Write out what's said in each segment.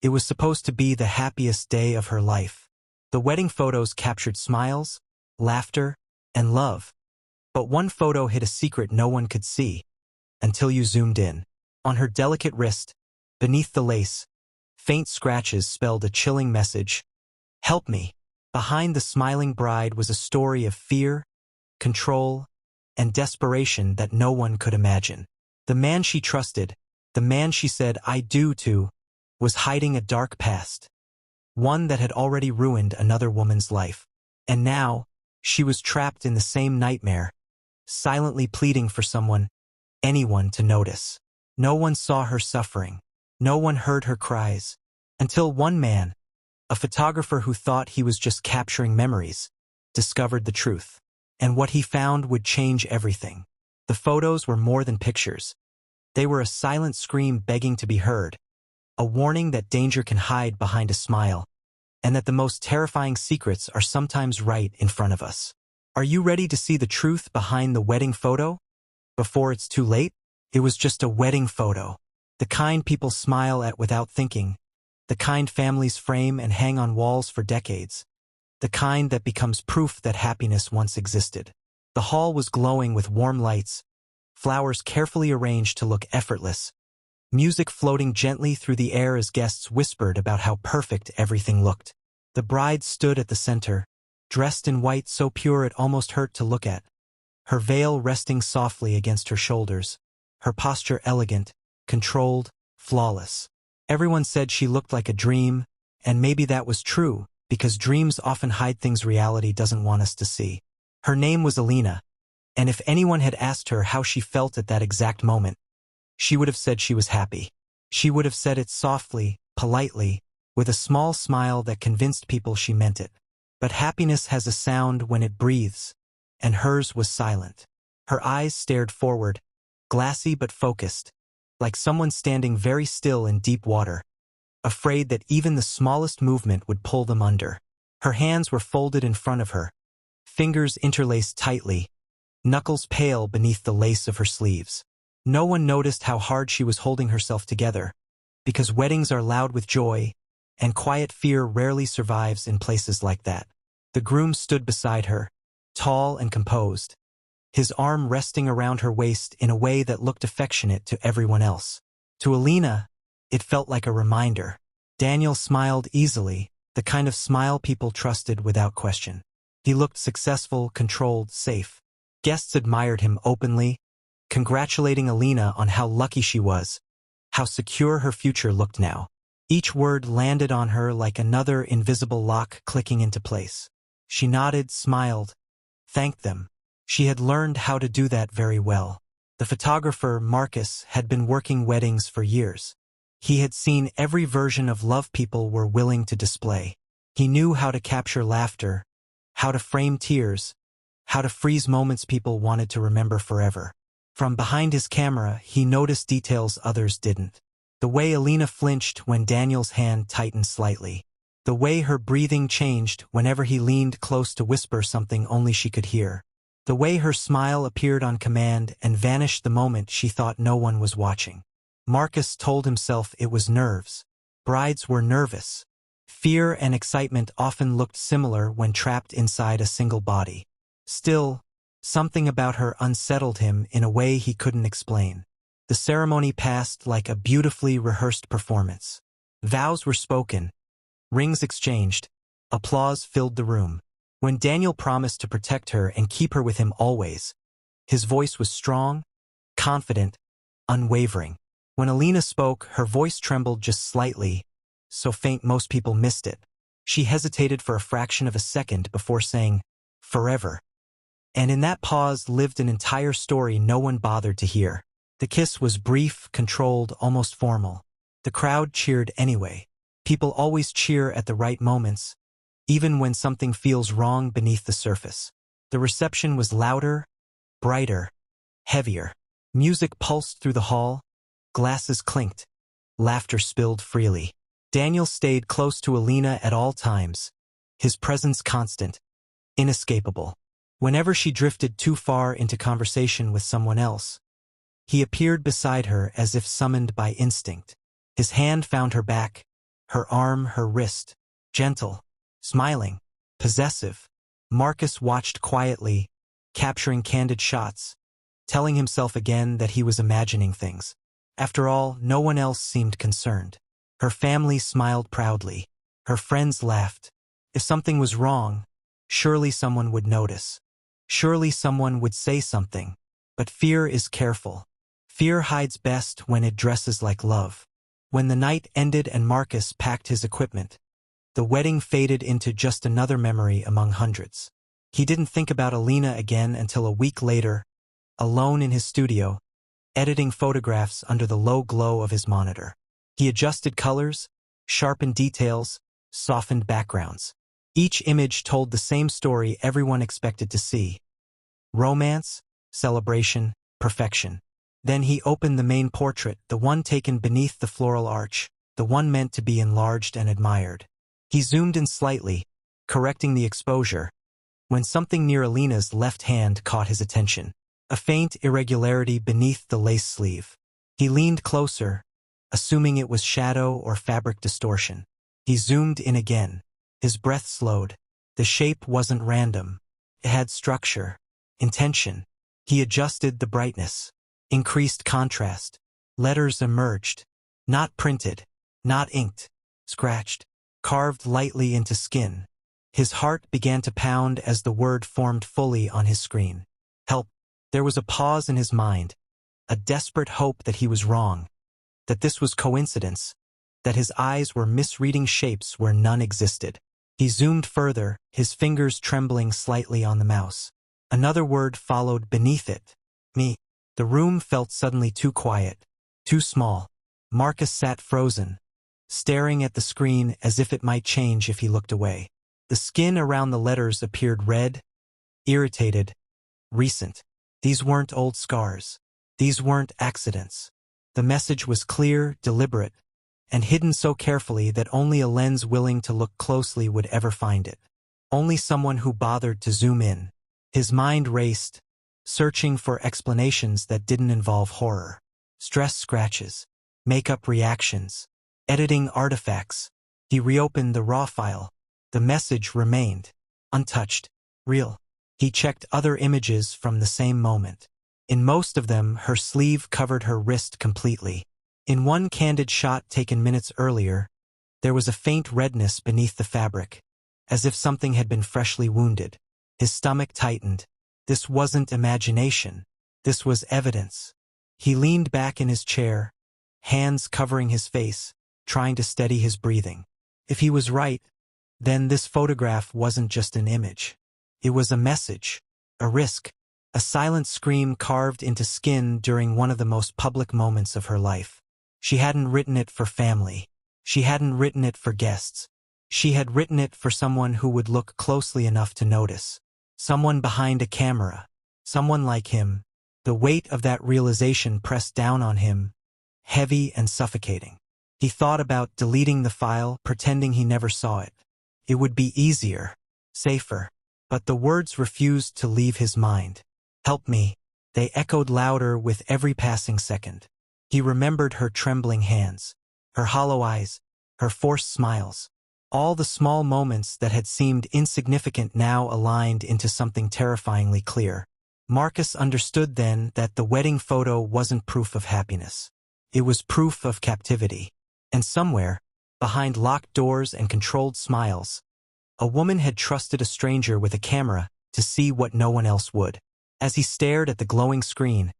It was supposed to be the happiest day of her life. The wedding photos captured smiles, laughter, and love. But one photo hid a secret no one could see, until you zoomed in. On her delicate wrist, beneath the lace, faint scratches spelled a chilling message, "Help me." Behind the smiling bride was a story of fear, control, and desperation that no one could imagine. The man she trusted, the man she said "I do" to, was hiding a dark past, one that had already ruined another woman's life. And now, she was trapped in the same nightmare, silently pleading for someone, anyone, to notice. No one saw her suffering. No one heard her cries. Until one man, a photographer who thought he was just capturing memories, discovered the truth. And what he found would change everything. The photos were more than pictures. They were a silent scream begging to be heard, a warning that danger can hide behind a smile, and that the most terrifying secrets are sometimes right in front of us. Are you ready to see the truth behind the wedding photo? Before it's too late? It was just a wedding photo. The kind people smile at without thinking. The kind families frame and hang on walls for decades. The kind that becomes proof that happiness once existed. The hall was glowing with warm lights, flowers carefully arranged to look effortless, music floating gently through the air as guests whispered about how perfect everything looked. The bride stood at the center, dressed in white so pure it almost hurt to look at, her veil resting softly against her shoulders, her posture elegant, controlled, flawless. Everyone said she looked like a dream, and maybe that was true, because dreams often hide things reality doesn't want us to see. Her name was Alina, and if anyone had asked her how she felt at that exact moment, she would have said she was happy. She would have said it softly, politely, with a small smile that convinced people she meant it. But happiness has a sound when it breathes, and hers was silent. Her eyes stared forward, glassy but focused, like someone standing very still in deep water, afraid that even the smallest movement would pull them under. Her hands were folded in front of her, fingers interlaced tightly, knuckles pale beneath the lace of her sleeves. No one noticed how hard she was holding herself together, because weddings are loud with joy, and quiet fear rarely survives in places like that. The groom stood beside her, tall and composed, his arm resting around her waist in a way that looked affectionate to everyone else. To Alina, it felt like a reminder. Daniel smiled easily, the kind of smile people trusted without question. He looked successful, controlled, safe. Guests admired him openly, congratulating Alina on how lucky she was, how secure her future looked now. Each word landed on her like another invisible lock clicking into place. She nodded, smiled, thanked them. She had learned how to do that very well. The photographer, Marcus, had been working weddings for years. He had seen every version of love people were willing to display. He knew how to capture laughter, how to frame tears, how to freeze moments people wanted to remember forever. From behind his camera, he noticed details others didn't. The way Alina flinched when Daniel's hand tightened slightly. The way her breathing changed whenever he leaned close to whisper something only she could hear. The way her smile appeared on command and vanished the moment she thought no one was watching. Marcus told himself it was nerves. Brides were nervous. Fear and excitement often looked similar when trapped inside a single body. Still, something about her unsettled him in a way he couldn't explain. The ceremony passed like a beautifully rehearsed performance. Vows were spoken, rings exchanged, applause filled the room. When Daniel promised to protect her and keep her with him always, his voice was strong, confident, unwavering. When Alina spoke, her voice trembled just slightly, so faint most people missed it. She hesitated for a fraction of a second before saying, "Forever." And in that pause lived an entire story no one bothered to hear. The kiss was brief, controlled, almost formal. The crowd cheered anyway. People always cheer at the right moments, even when something feels wrong beneath the surface. The reception was louder, brighter, heavier. Music pulsed through the hall, glasses clinked, laughter spilled freely. Daniel stayed close to Alina at all times, his presence constant, inescapable. Whenever she drifted too far into conversation with someone else, he appeared beside her as if summoned by instinct. His hand found her back, her arm, her wrist. Gentle, smiling, possessive. Marcus watched quietly, capturing candid shots, telling himself again that he was imagining things. After all, no one else seemed concerned. Her family smiled proudly. Her friends laughed. If something was wrong, surely someone would notice. Surely someone would say something. But fear is careful. Fear hides best when it dresses like love. When the night ended and Marcus packed his equipment, the wedding faded into just another memory among hundreds. He didn't think about Alina again until a week later, alone in his studio, editing photographs under the low glow of his monitor. He adjusted colors, sharpened details, softened backgrounds. Each image told the same story everyone expected to see. Romance, celebration, perfection. Then he opened the main portrait, the one taken beneath the floral arch, the one meant to be enlarged and admired. He zoomed in slightly, correcting the exposure, when something near Alina's left hand caught his attention. A faint irregularity beneath the lace sleeve. He leaned closer, assuming it was shadow or fabric distortion. He zoomed in again. His breath slowed. The shape wasn't random. It had structure, intention. He adjusted the brightness, increased contrast. Letters emerged. Not printed, not inked, scratched, carved lightly into skin. His heart began to pound as the word formed fully on his screen. Help. There was a pause in his mind, a desperate hope that he was wrong, that this was coincidence, that his eyes were misreading shapes where none existed. He zoomed further, his fingers trembling slightly on the mouse. Another word followed beneath it. Me. The room felt suddenly too quiet, too small. Marcus sat frozen, staring at the screen as if it might change if he looked away. The skin around the letters appeared red, irritated, recent. These weren't old scars. These weren't accidents. The message was clear, deliberate, and hidden so carefully that only a lens willing to look closely would ever find it. Only someone who bothered to zoom in. His mind raced, searching for explanations that didn't involve horror. Stress scratches, makeup reactions, editing artifacts. He reopened the raw file. The message remained, untouched, real. He checked other images from the same moment. In most of them, her sleeve covered her wrist completely. In one candid shot taken minutes earlier, there was a faint redness beneath the fabric, as if something had been freshly wounded. His stomach tightened. This wasn't imagination. This was evidence. He leaned back in his chair, hands covering his face, trying to steady his breathing. If he was right, then this photograph wasn't just an image. It was a message, a risk, a silent scream carved into skin during one of the most public moments of her life. She hadn't written it for family. She hadn't written it for guests. She had written it for someone who would look closely enough to notice. Someone behind a camera. Someone like him. The weight of that realization pressed down on him, heavy and suffocating. He thought about deleting the file, pretending he never saw it. It would be easier, safer. But the words refused to leave his mind. Help me. They echoed louder with every passing second. He remembered her trembling hands, her hollow eyes, her forced smiles. All the small moments that had seemed insignificant now aligned into something terrifyingly clear. Marcus understood then that the wedding photo wasn't proof of happiness. It was proof of captivity. And somewhere, behind locked doors and controlled smiles, a woman had trusted a stranger with a camera to see what no one else would. As he stared at the glowing screen,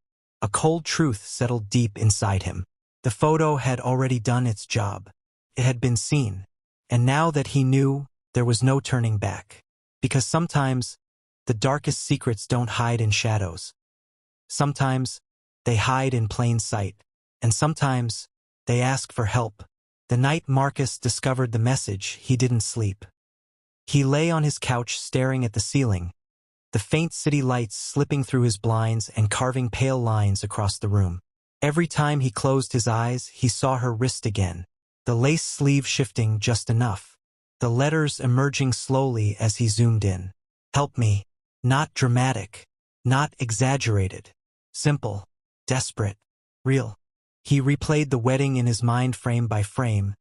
a cold truth settled deep inside him. The photo had already done its job. It had been seen. And now that he knew, there was no turning back. Because sometimes, the darkest secrets don't hide in shadows. Sometimes, they hide in plain sight. And sometimes, they ask for help. The night Marcus discovered the message, he didn't sleep. He lay on his couch staring at the ceiling, the faint city lights slipping through his blinds and carving pale lines across the room. Every time he closed his eyes, he saw her wrist again, the lace sleeve shifting just enough, the letters emerging slowly as he zoomed in. Help me. Not dramatic, not exaggerated, simple, desperate, real. He replayed the wedding in his mind frame by frame,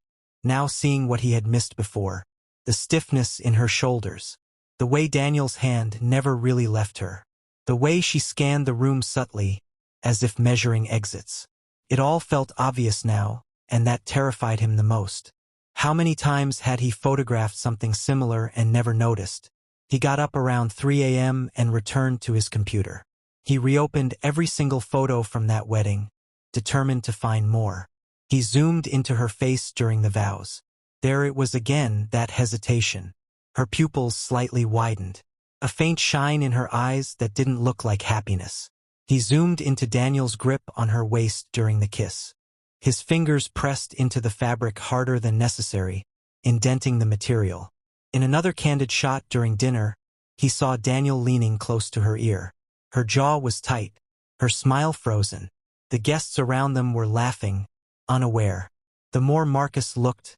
now seeing what he had missed before. The stiffness in her shoulders. The way Daniel's hand never really left her. The way she scanned the room subtly, as if measuring exits. It all felt obvious now, and that terrified him the most. How many times had he photographed something similar and never noticed? He got up around 3 a.m. and returned to his computer. He reopened every single photo from that wedding, determined to find more. He zoomed into her face during the vows. There it was again, that hesitation. Her pupils slightly widened. A faint shine in her eyes that didn't look like happiness. He zoomed into Daniel's grip on her waist during the kiss. His fingers pressed into the fabric harder than necessary, indenting the material. In another candid shot during dinner, he saw Daniel leaning close to her ear. Her jaw was tight, her smile frozen. The guests around them were laughing, unaware. The more Marcus looked,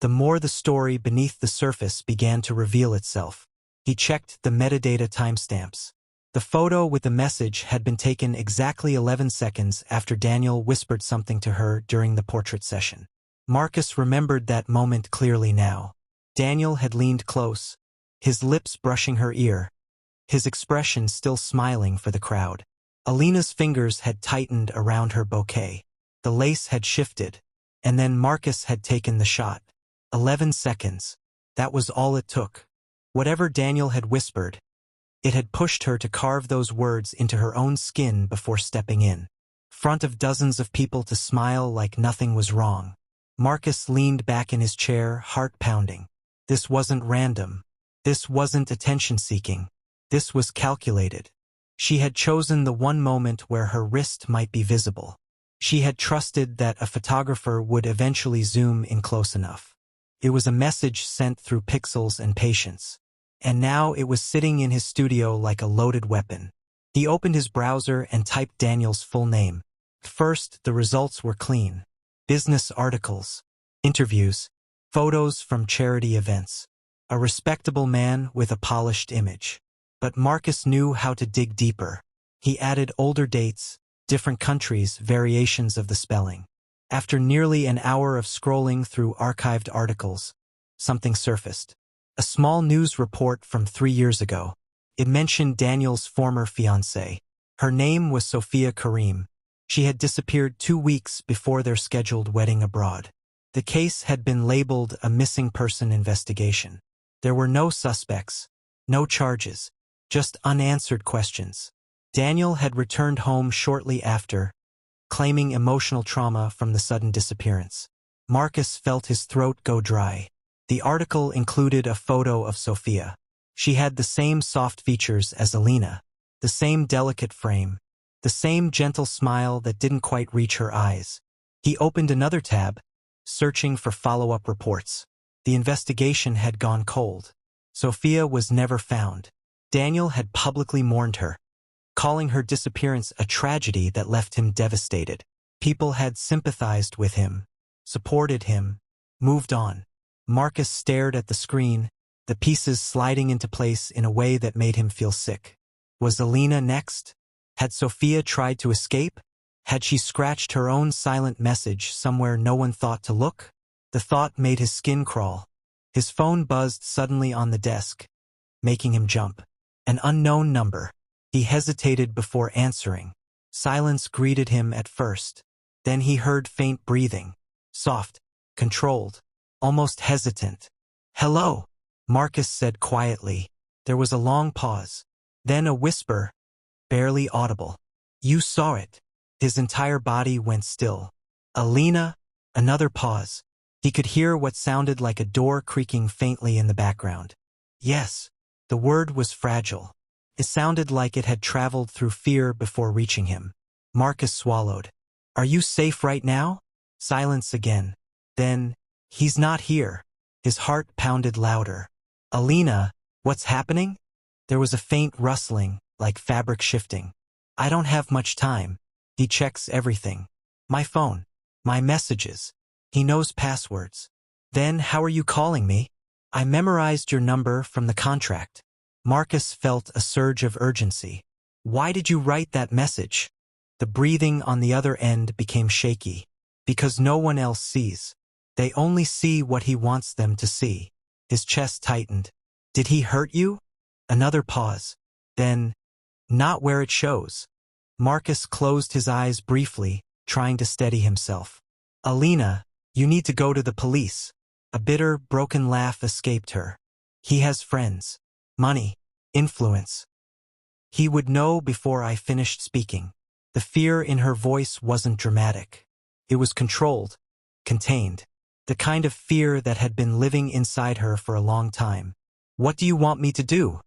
the more the story beneath the surface began to reveal itself. He checked the metadata timestamps. The photo with the message had been taken exactly 11 seconds after Daniel whispered something to her during the portrait session. Marcus remembered that moment clearly now. Daniel had leaned close, his lips brushing her ear, his expression still smiling for the crowd. Alina's fingers had tightened around her bouquet. The lace had shifted, and then Marcus had taken the shot. 11 seconds. That was all it took. Whatever Daniel had whispered, it had pushed her to carve those words into her own skin before stepping in front of dozens of people to smile like nothing was wrong. Marcus leaned back in his chair, heart pounding. This wasn't random. This wasn't attention-seeking. This was calculated. She had chosen the one moment where her wrist might be visible. She had trusted that a photographer would eventually zoom in close enough. It was a message sent through pixels and patience. And now it was sitting in his studio like a loaded weapon. He opened his browser and typed Daniel's full name. First, the results were clean. Business articles, interviews, photos from charity events. A respectable man with a polished image. But Marcus knew how to dig deeper. He added older dates, different countries, variations of the spelling. After nearly an hour of scrolling through archived articles, something surfaced. A small news report from 3 years ago. It mentioned Daniel's former fiancée. Her name was Sophia Karim. She had disappeared 2 weeks before their scheduled wedding abroad. The case had been labeled a missing person investigation. There were no suspects, no charges, just unanswered questions. Daniel had returned home shortly after, claiming emotional trauma from the sudden disappearance. Marcus felt his throat go dry. The article included a photo of Sophia. She had the same soft features as Alina, the same delicate frame, the same gentle smile that didn't quite reach her eyes. He opened another tab, searching for follow-up reports. The investigation had gone cold. Sophia was never found. Daniel had publicly mourned her, calling her disappearance a tragedy that left him devastated. People had sympathized with him, supported him, moved on. Marcus stared at the screen, the pieces sliding into place in a way that made him feel sick. Was Alina next? Had Sophia tried to escape? Had she scratched her own silent message somewhere no one thought to look? The thought made his skin crawl. His phone buzzed suddenly on the desk, making him jump. An unknown number. He hesitated before answering. Silence greeted him at first. Then he heard faint breathing. Soft, controlled, almost hesitant. "Hello," Marcus said quietly. There was a long pause. Then a whisper, barely audible. "You saw it." His entire body went still. "Alina?" Another pause. He could hear what sounded like a door creaking faintly in the background. "Yes." The word was fragile. It sounded like it had traveled through fear before reaching him. Marcus swallowed. "Are you safe right now?" Silence again. Then, "He's not here." His heart pounded louder. "Alina, what's happening?" There was a faint rustling, like fabric shifting. "I don't have much time." He checks everything. "My phone. My messages. He knows passwords." "Then how are you calling me?" "I memorized your number from the contract." Marcus felt a surge of urgency. "Why did you write that message?" The breathing on the other end became shaky. "Because no one else sees." They only see what he wants them to see. His chest tightened. Did he hurt you? Another pause. Then, not where it shows. Marcus closed his eyes briefly, trying to steady himself. Alina, you need to go to the police. A bitter, broken laugh escaped her. He has friends, money, influence. He would know before I finished speaking. The fear in her voice wasn't dramatic. It was controlled, contained. The kind of fear that had been living inside her for a long time. What do you want me to do?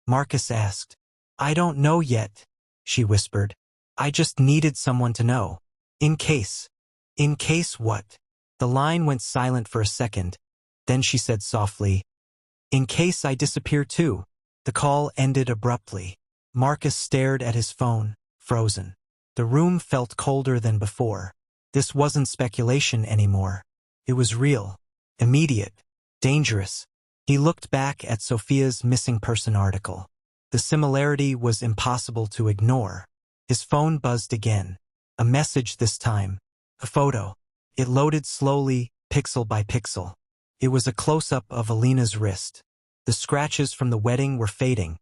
Marcus asked. I don't know yet, she whispered. I just needed someone to know. In case. In case what? The line went silent for a second. Then she said softly, in case I disappear too. The call ended abruptly. Marcus stared at his phone, frozen. The room felt colder than before. This wasn't speculation anymore. It was real, immediate, dangerous. He looked back at Sophia's missing person article. The similarity was impossible to ignore. His phone buzzed again. A message this time. A photo. It loaded slowly, pixel by pixel. It was a close-up of Alina's wrist. The scratches from the wedding were fading,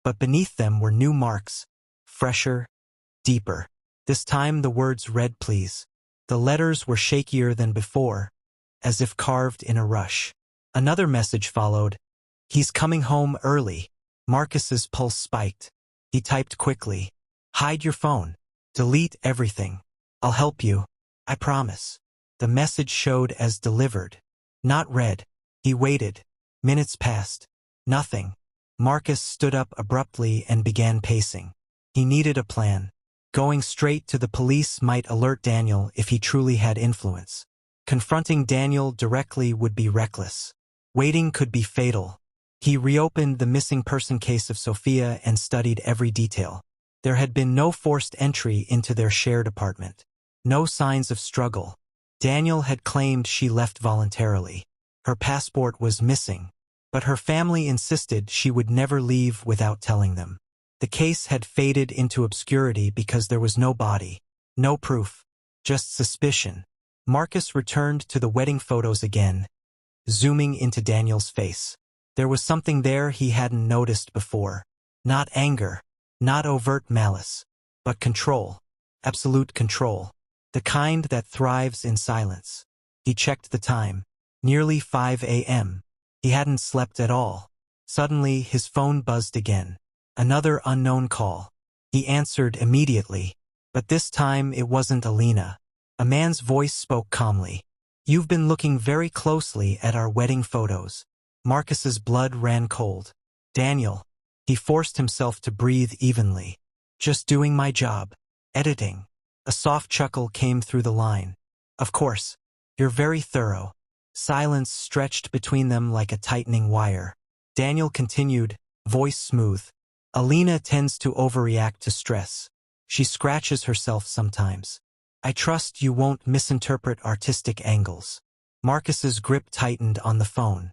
but beneath them were new marks, fresher, deeper. This time the words read please. The letters were shakier than before, as if carved in a rush. Another message followed. He's coming home early. Marcus's pulse spiked. He typed quickly. Hide your phone. Delete everything. I'll help you. I promise. The message showed as delivered, not read. He waited. Minutes passed. Nothing. Marcus stood up abruptly and began pacing. He needed a plan. Going straight to the police might alert Daniel if he truly had influence. Confronting Daniel directly would be reckless. Waiting could be fatal. He reopened the missing person case of Sophia and studied every detail. There had been no forced entry into their shared apartment. No signs of struggle. Daniel had claimed she left voluntarily. Her passport was missing, but her family insisted she would never leave without telling them. The case had faded into obscurity because there was no body, no proof, just suspicion. Marcus returned to the wedding photos again, zooming into Daniel's face. There was something there he hadn't noticed before. Not anger, not overt malice, but control, absolute control, the kind that thrives in silence. He checked the time. Nearly 5 a.m. He hadn't slept at all. Suddenly, his phone buzzed again. Another unknown call. He answered immediately, but this time it wasn't Alina. A man's voice spoke calmly. You've been looking very closely at our wedding photos. Marcus's blood ran cold. Daniel. He forced himself to breathe evenly. Just doing my job. Editing. A soft chuckle came through the line. Of course. You're very thorough. Silence stretched between them like a tightening wire. Daniel continued, voice smooth. Alina tends to overreact to stress. She scratches herself sometimes. I trust you won't misinterpret artistic angles. Marcus's grip tightened on the phone.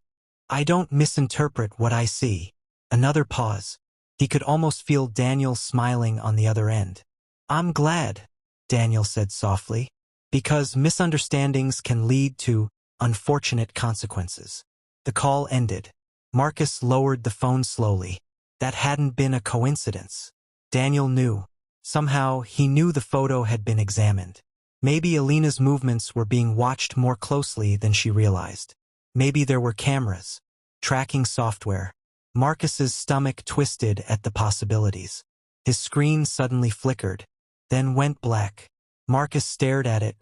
I don't misinterpret what I see. Another pause. He could almost feel Daniel smiling on the other end. I'm glad, Daniel said softly, because misunderstandings can lead to unfortunate consequences. The call ended. Marcus lowered the phone slowly. That hadn't been a coincidence. Daniel knew. Somehow, he knew the photo had been examined. Maybe Alina's movements were being watched more closely than she realized. Maybe there were cameras, tracking software. Marcus's stomach twisted at the possibilities. His screen suddenly flickered, then went black. Marcus stared at it,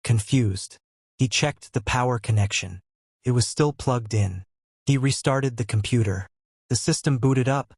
confused. He checked the power connection. It was still plugged in. He restarted the computer. The system booted up,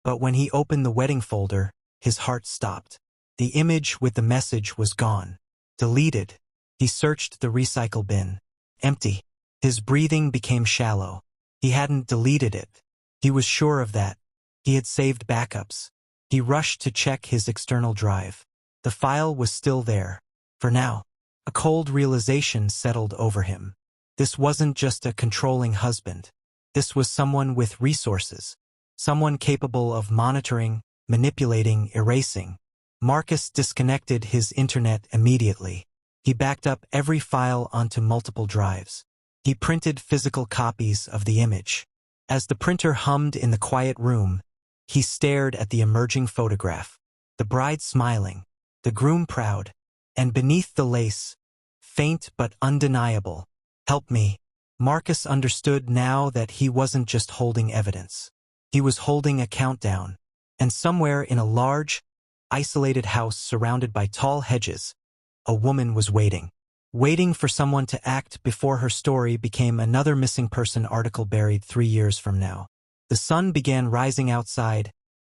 but when he opened the wedding folder, his heart stopped. The image with the message was gone. Deleted. He searched the recycle bin. Empty. His breathing became shallow. He hadn't deleted it. He was sure of that. He had saved backups. He rushed to check his external drive. The file was still there. For now. A cold realization settled over him. This wasn't just a controlling husband. This was someone with resources. Someone capable of monitoring, manipulating, erasing. Marcus disconnected his internet immediately. He backed up every file onto multiple drives. He printed physical copies of the image. As the printer hummed in the quiet room, he stared at the emerging photograph. The bride smiling, the groom proud, and beneath the lace, faint but undeniable, "Help me." Marcus understood now that he wasn't just holding evidence. He was holding a countdown. And somewhere in a large, isolated house surrounded by tall hedges, a woman was waiting. Waiting for someone to act before her story became another missing person article buried 3 years from now. The sun began rising outside,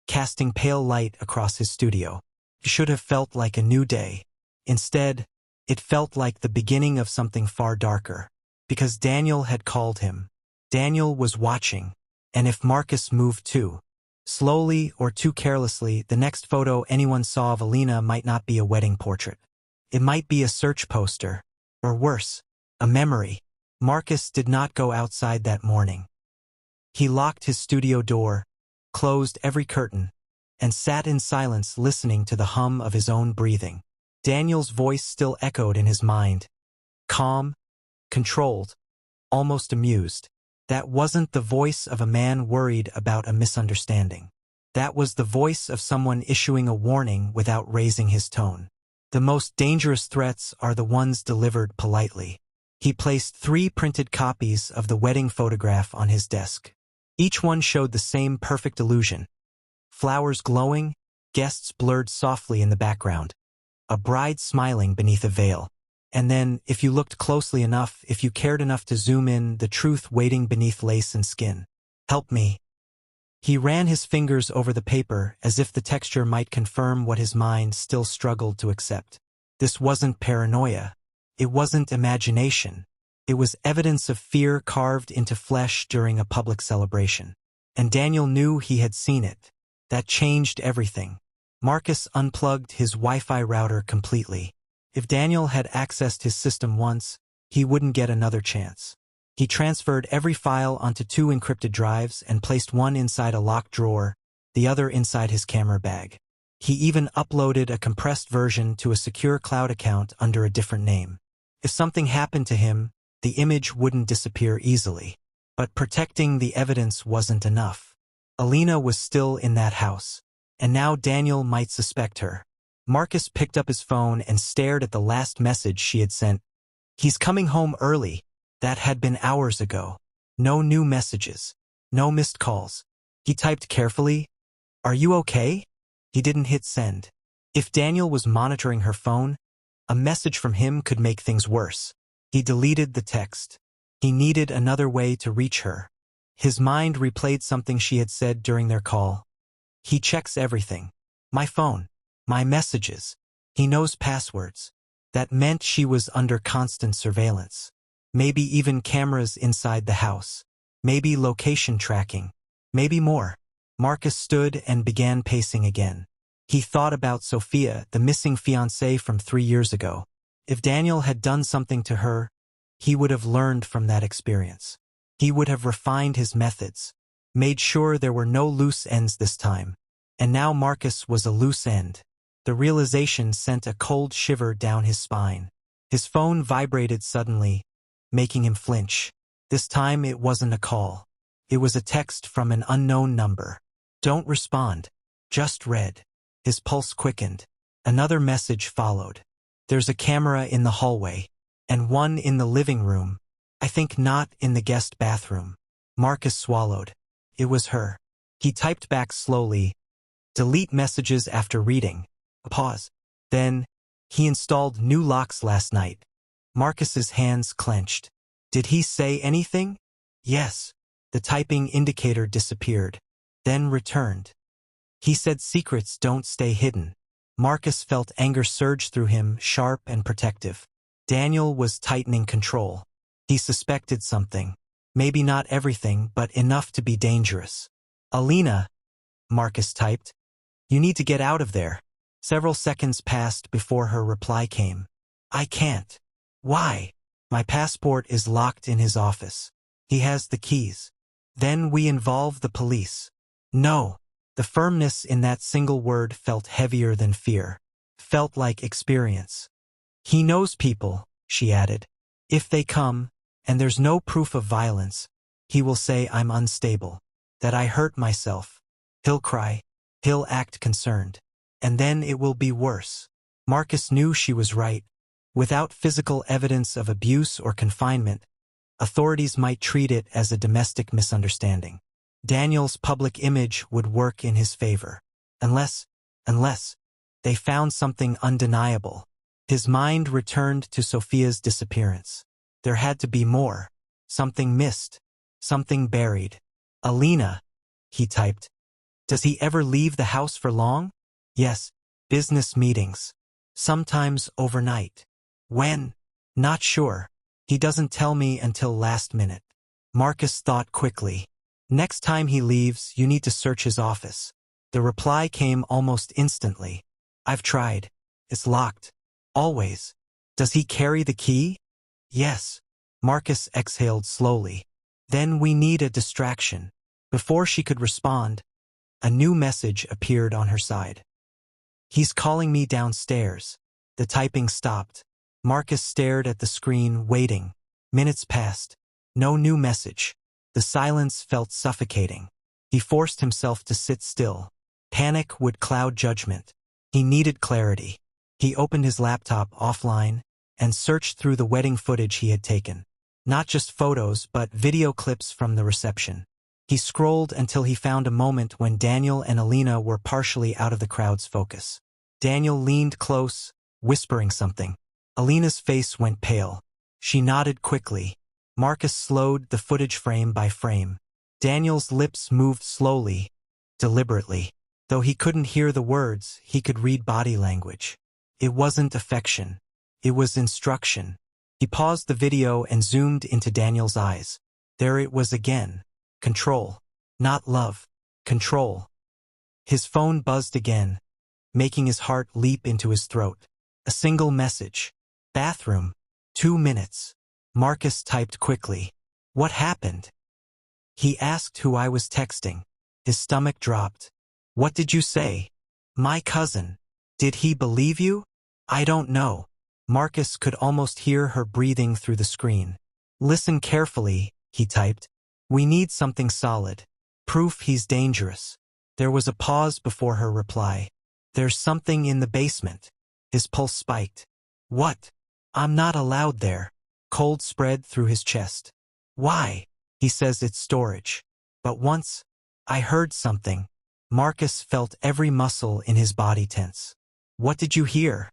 casting pale light across his studio. It should have felt like a new day. Instead, it felt like the beginning of something far darker. Because Daniel had called him. Daniel was watching. And if Marcus moved too slowly or too carelessly, the next photo anyone saw of Alina might not be a wedding portrait. It might be a search poster. Or worse, a memory. Marcus did not go outside that morning. He locked his studio door, closed every curtain, and sat in silence listening to the hum of his own breathing. Daniel's voice still echoed in his mind. Calm, controlled, almost amused. That wasn't the voice of a man worried about a misunderstanding. That was the voice of someone issuing a warning without raising his tone. The most dangerous threats are the ones delivered politely. He placed 3 printed copies of the wedding photograph on his desk. Each one showed the same perfect illusion. Flowers glowing, guests blurred softly in the background. A bride smiling beneath a veil. And then, if you looked closely enough, if you cared enough to zoom in, the truth waiting beneath lace and skin. "Help me." He ran his fingers over the paper as if the texture might confirm what his mind still struggled to accept. This wasn't paranoia. It wasn't imagination. It was evidence of fear carved into flesh during a public celebration. And Daniel knew he had seen it. That changed everything. Marcus unplugged his Wi-Fi router completely. If Daniel had accessed his system once, he wouldn't get another chance. He transferred every file onto 2 encrypted drives and placed one inside a locked drawer, the other inside his camera bag. He even uploaded a compressed version to a secure cloud account under a different name. If something happened to him, the image wouldn't disappear easily. But protecting the evidence wasn't enough. Alina was still in that house, and now Daniel might suspect her. Marcus picked up his phone and stared at the last message she had sent. "He's coming home early." That had been hours ago. No new messages. No missed calls. He typed carefully, "Are you okay?" He didn't hit send. If Daniel was monitoring her phone, a message from him could make things worse. He deleted the text. He needed another way to reach her. His mind replayed something she had said during their call. "He checks everything. My phone. My messages. He knows passwords." That meant she was under constant surveillance. Maybe even cameras inside the house. Maybe location tracking. Maybe more. Marcus stood and began pacing again. He thought about Sophia, the missing fiancée from 3 years ago. If Daniel had done something to her, he would have learned from that experience. He would have refined his methods, made sure there were no loose ends this time. And now Marcus was a loose end. The realization sent a cold shiver down his spine. His phone vibrated suddenly, making him flinch. This time it wasn't a call. It was a text from an unknown number. "Don't respond. Just read." His pulse quickened. Another message followed. "There's a camera in the hallway. And one in the living room. I think not in the guest bathroom." Marcus swallowed. It was her. He typed back slowly, "Delete messages after reading." A pause. Then, "He installed new locks last night." Marcus's hands clenched. Did he say anything? Yes. The typing indicator disappeared, then returned. He said secrets don't stay hidden. Marcus felt anger surge through him, sharp and protective. Daniel was tightening control. He suspected something. Maybe not everything, but enough to be dangerous. "Alina," Marcus typed. "You need to get out of there." Several seconds passed before her reply came. "I can't." "Why?" "My passport is locked in his office. He has the keys." "Then we involve the police." "No." The firmness in that single word felt heavier than fear. Felt like experience. "He knows people," she added. "If they come, And there's no proof of violence. He will say I'm unstable, that I hurt myself. He'll cry. He'll act concerned. And then it will be worse. Marcus knew she was right. Without physical evidence of abuse or confinement, authorities might treat it as a domestic misunderstanding. Daniel's public image would work in his favor. Unless they found something undeniable. His mind returned to Sophia's disappearance. There had to be more. Something missed. Something buried. Alina, he typed. Does he ever leave the house for long? Yes. Business meetings. Sometimes overnight. When? Not sure. He doesn't tell me until last minute. Marcus thought quickly. Next time he leaves, you need to search his office. The reply came almost instantly. I've tried. It's locked. Always. Does he carry the key? Yes. Marcus exhaled slowly. Then we need a distraction. Before she could respond, a new message appeared on her side. He's calling me downstairs. The typing stopped. Marcus stared at the screen, waiting. Minutes passed. No new message. The silence felt suffocating. He forced himself to sit still. Panic would cloud judgment. He needed clarity. He opened his laptop offline and searched through the wedding footage he had taken. Not just photos, but video clips from the reception. He scrolled until he found a moment when Daniel and Alina were partially out of the crowd's focus. Daniel leaned close, whispering something. Alina's face went pale. She nodded quickly. Marcus slowed the footage frame by frame. Daniel's lips moved slowly, deliberately. Though he couldn't hear the words, he could read body language. It wasn't affection. It was instruction. He paused the video and zoomed into Daniel's eyes. There it was again. Control. Not love. Control. His phone buzzed again, making his heart leap into his throat. A single message. Bathroom. 2 minutes. Marcus typed quickly. What happened? He asked who I was texting. His stomach dropped. What did you say? My cousin. Did he believe you? I don't know. Marcus could almost hear her breathing through the screen. Listen carefully, he typed. We need something solid. Proof he's dangerous. There was a pause before her reply. There's something in the basement. His pulse spiked. What? I'm not allowed there. Cold spread through his chest. Why? He says it's storage. But once, I heard something. Marcus felt every muscle in his body tense. What did you hear?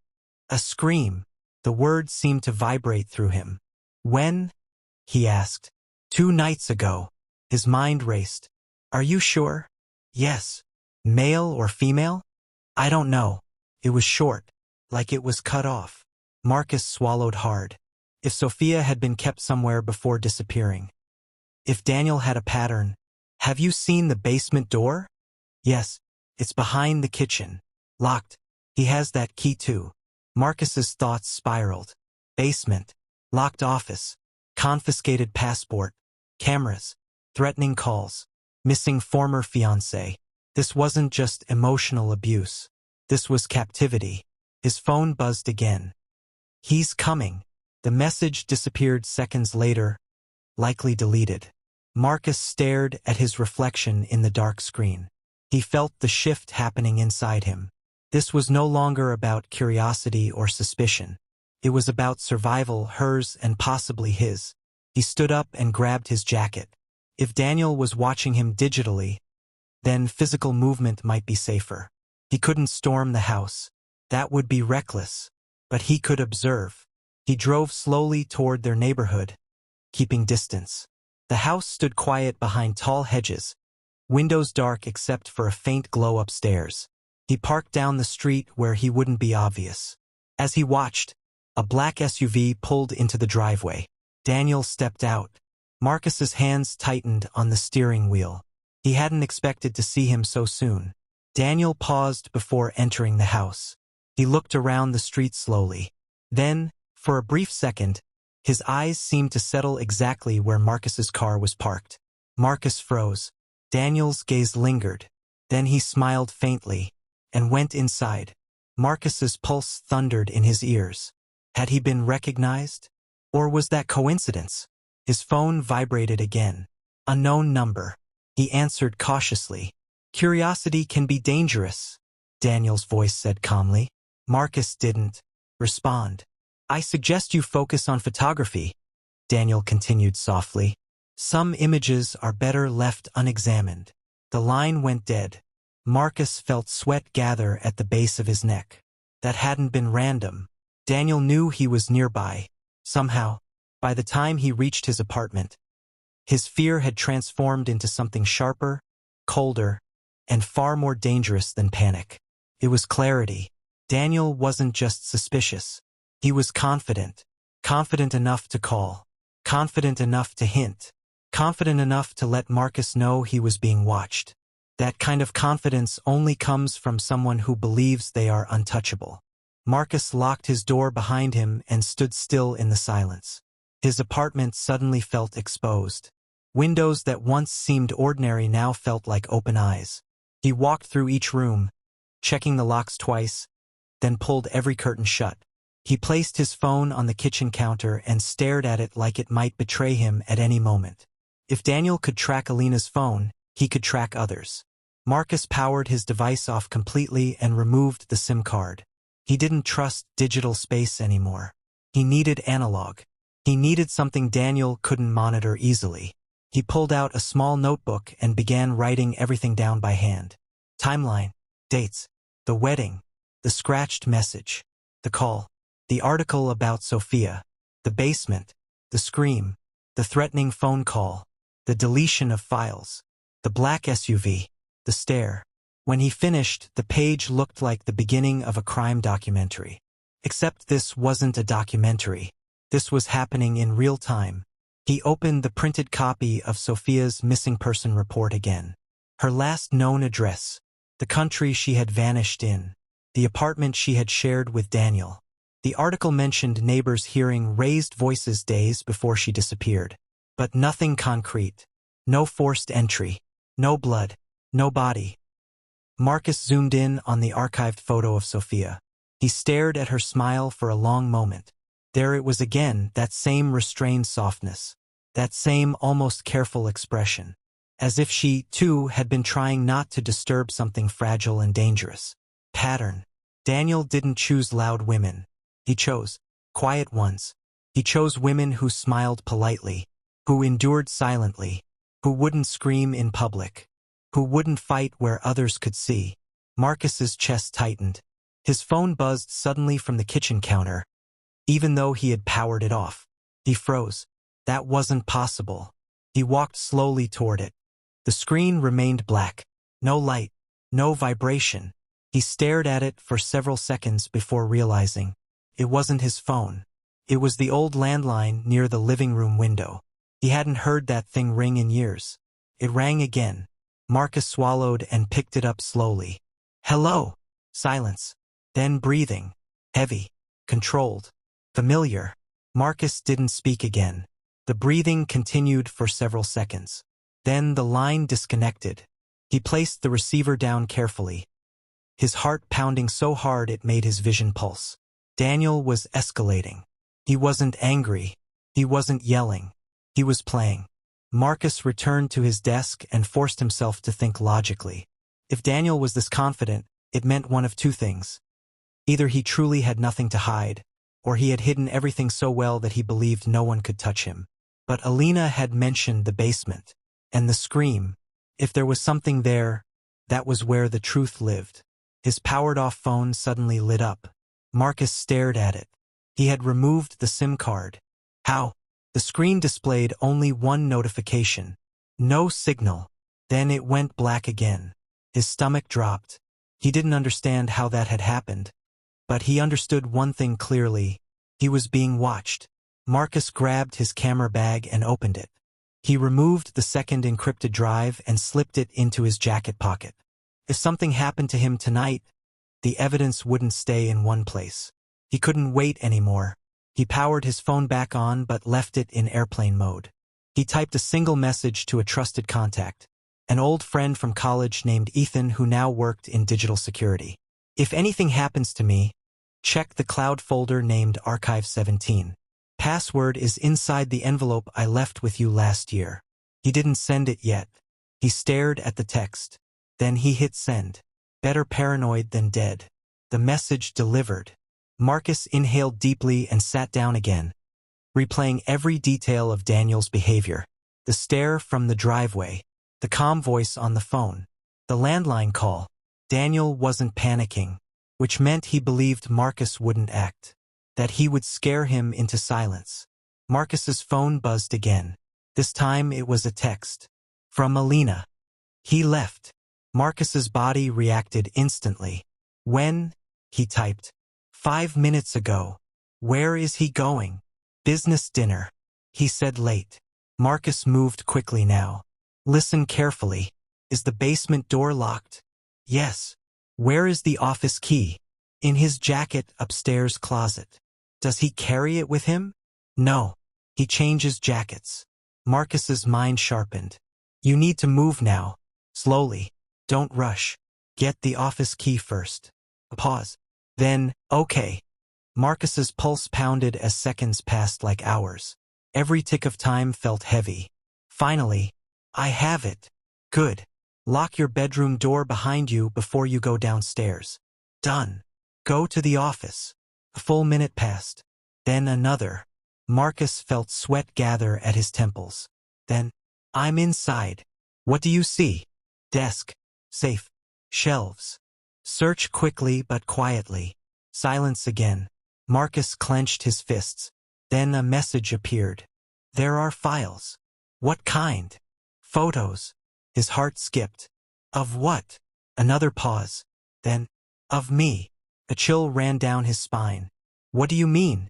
A scream. The words seemed to vibrate through him. When? He asked. 2 nights ago. His mind raced. Are you sure? Yes. Male or female? I don't know. It was short, like it was cut off. Marcus swallowed hard. If Sophia had been kept somewhere before disappearing. If Daniel had a pattern. Have you seen the basement door? Yes. It's behind the kitchen. Locked. He has that key too. Marcus's thoughts spiraled. Basement. Locked office. Confiscated passport. Cameras. Threatening calls. Missing former fiancé. This wasn't just emotional abuse. This was captivity. His phone buzzed again. He's coming. The message disappeared seconds later, likely deleted. Marcus stared at his reflection in the dark screen. He felt the shift happening inside him. This was no longer about curiosity or suspicion. It was about survival, hers and possibly his. He stood up and grabbed his jacket. If Daniel was watching him digitally, then physical movement might be safer. He couldn't storm the house. That would be reckless. But he could observe. He drove slowly toward their neighborhood, keeping distance. The house stood quiet behind tall hedges, windows dark except for a faint glow upstairs. He parked down the street where he wouldn't be obvious. As he watched, a black SUV pulled into the driveway. Daniel stepped out. Marcus's hands tightened on the steering wheel. He hadn't expected to see him so soon. Daniel paused before entering the house. He looked around the street slowly. Then, for a brief second, his eyes seemed to settle exactly where Marcus's car was parked. Marcus froze. Daniel's gaze lingered. Then he smiled faintly and went inside. Marcus's pulse thundered in his ears. Had he been recognized? Or was that coincidence? His phone vibrated again. Unknown number. He answered cautiously. Curiosity can be dangerous, Daniel's voice said calmly. Marcus didn't respond. I suggest you focus on photography, Daniel continued softly. Some images are better left unexamined. The line went dead. Marcus felt sweat gather at the base of his neck. That hadn't been random. Daniel knew he was nearby. Somehow, by the time he reached his apartment, his fear had transformed into something sharper, colder, and far more dangerous than panic. It was clarity. Daniel wasn't just suspicious. He was confident. Confident enough to call. Confident enough to hint. Confident enough to let Marcus know he was being watched. That kind of confidence only comes from someone who believes they are untouchable. Marcus locked his door behind him and stood still in the silence. His apartment suddenly felt exposed. Windows that once seemed ordinary now felt like open eyes. He walked through each room, checking the locks twice, then pulled every curtain shut. He placed his phone on the kitchen counter and stared at it like it might betray him at any moment. If Daniel could track Alina's phone, he could track others. Marcus powered his device off completely and removed the SIM card. He didn't trust digital space anymore. He needed analog. He needed something Daniel couldn't monitor easily. He pulled out a small notebook and began writing everything down by hand. Timeline, dates, the wedding, the scratched message, the call, the article about Sophia, the basement, the scream, the threatening phone call, the deletion of files, the black SUV, the stare. When he finished, the page looked like the beginning of a crime documentary. Except this wasn't a documentary. This was happening in real time. He opened the printed copy of Sophia's missing person report again. Her last known address, the country she had vanished in, the apartment she had shared with Daniel. The article mentioned neighbors hearing raised voices days before she disappeared. But nothing concrete. No forced entry. No blood. No body. Marcus zoomed in on the archived photo of Sophia. He stared at her smile for a long moment. There it was again, that same restrained softness. That same almost careful expression. As if she, too, had been trying not to disturb something fragile and dangerous. Pattern. Daniel didn't choose loud women. He chose quiet ones. He chose women who smiled politely, who endured silently, who wouldn't scream in public, who wouldn't fight where others could see. Marcus's chest tightened. His phone buzzed suddenly from the kitchen counter. Even though he had powered it off, he froze. That wasn't possible. He walked slowly toward it. The screen remained black. No light. No vibration. He stared at it for several seconds before realizing it wasn't his phone. It was the old landline near the living room window. He hadn't heard that thing ring in years. It rang again. Marcus swallowed and picked it up slowly. Hello. Silence. Then breathing. Heavy. Controlled. Familiar. Marcus didn't speak again. The breathing continued for several seconds. Then the line disconnected. He placed the receiver down carefully, his heart pounding so hard it made his vision pulse. Daniel was escalating. He wasn't angry. He wasn't yelling. He was playing. Marcus returned to his desk and forced himself to think logically. If Daniel was this confident, it meant one of two things. Either he truly had nothing to hide, or he had hidden everything so well that he believed no one could touch him. But Alina had mentioned the basement. And the scream. If there was something there, that was where the truth lived. His powered-off phone suddenly lit up. Marcus stared at it. He had removed the SIM card. How? The screen displayed only one notification. No signal. Then it went black again. His stomach dropped. He didn't understand how that had happened. But he understood one thing clearly. He was being watched. Marcus grabbed his camera bag and opened it. He removed the second encrypted drive and slipped it into his jacket pocket. If something happened to him tonight, the evidence wouldn't stay in one place. He couldn't wait anymore. He powered his phone back on but left it in airplane mode. He typed a single message to a trusted contact, an old friend from college named Ethan who now worked in digital security. If anything happens to me, check the cloud folder named Archive 17. Password is inside the envelope I left with you last year. He didn't send it yet. He stared at the text. Then he hit send. Better paranoid than dead. The message delivered. Marcus inhaled deeply and sat down again, replaying every detail of Daniel's behavior. The stare from the driveway, the calm voice on the phone, the landline call. Daniel wasn't panicking, which meant he believed Marcus wouldn't act, that he would scare him into silence. Marcus's phone buzzed again. This time it was a text. From Alina. He left. Marcus's body reacted instantly. When? He typed. 5 minutes ago. Where is he going? Business dinner. He said late. Marcus moved quickly now. Listen carefully. Is the basement door locked? Yes. Where is the office key? In his jacket upstairs closet. Does he carry it with him? No. He changes jackets. Marcus's mind sharpened. You need to move now. Slowly. Don't rush. Get the office key first. A pause. Then, okay. Marcus's pulse pounded as seconds passed like hours. Every tick of time felt heavy. Finally, I have it. Good. Lock your bedroom door behind you before you go downstairs. Done. Go to the office. A full minute passed. Then another. Marcus felt sweat gather at his temples. Then, I'm inside. What do you see? Desk. Safe. Shelves. Search quickly but quietly. Silence again. Marcus clenched his fists. Then a message appeared. There are files. What kind? Photos. His heart skipped. Of what? Another pause. Then, of me. A chill ran down his spine. What do you mean?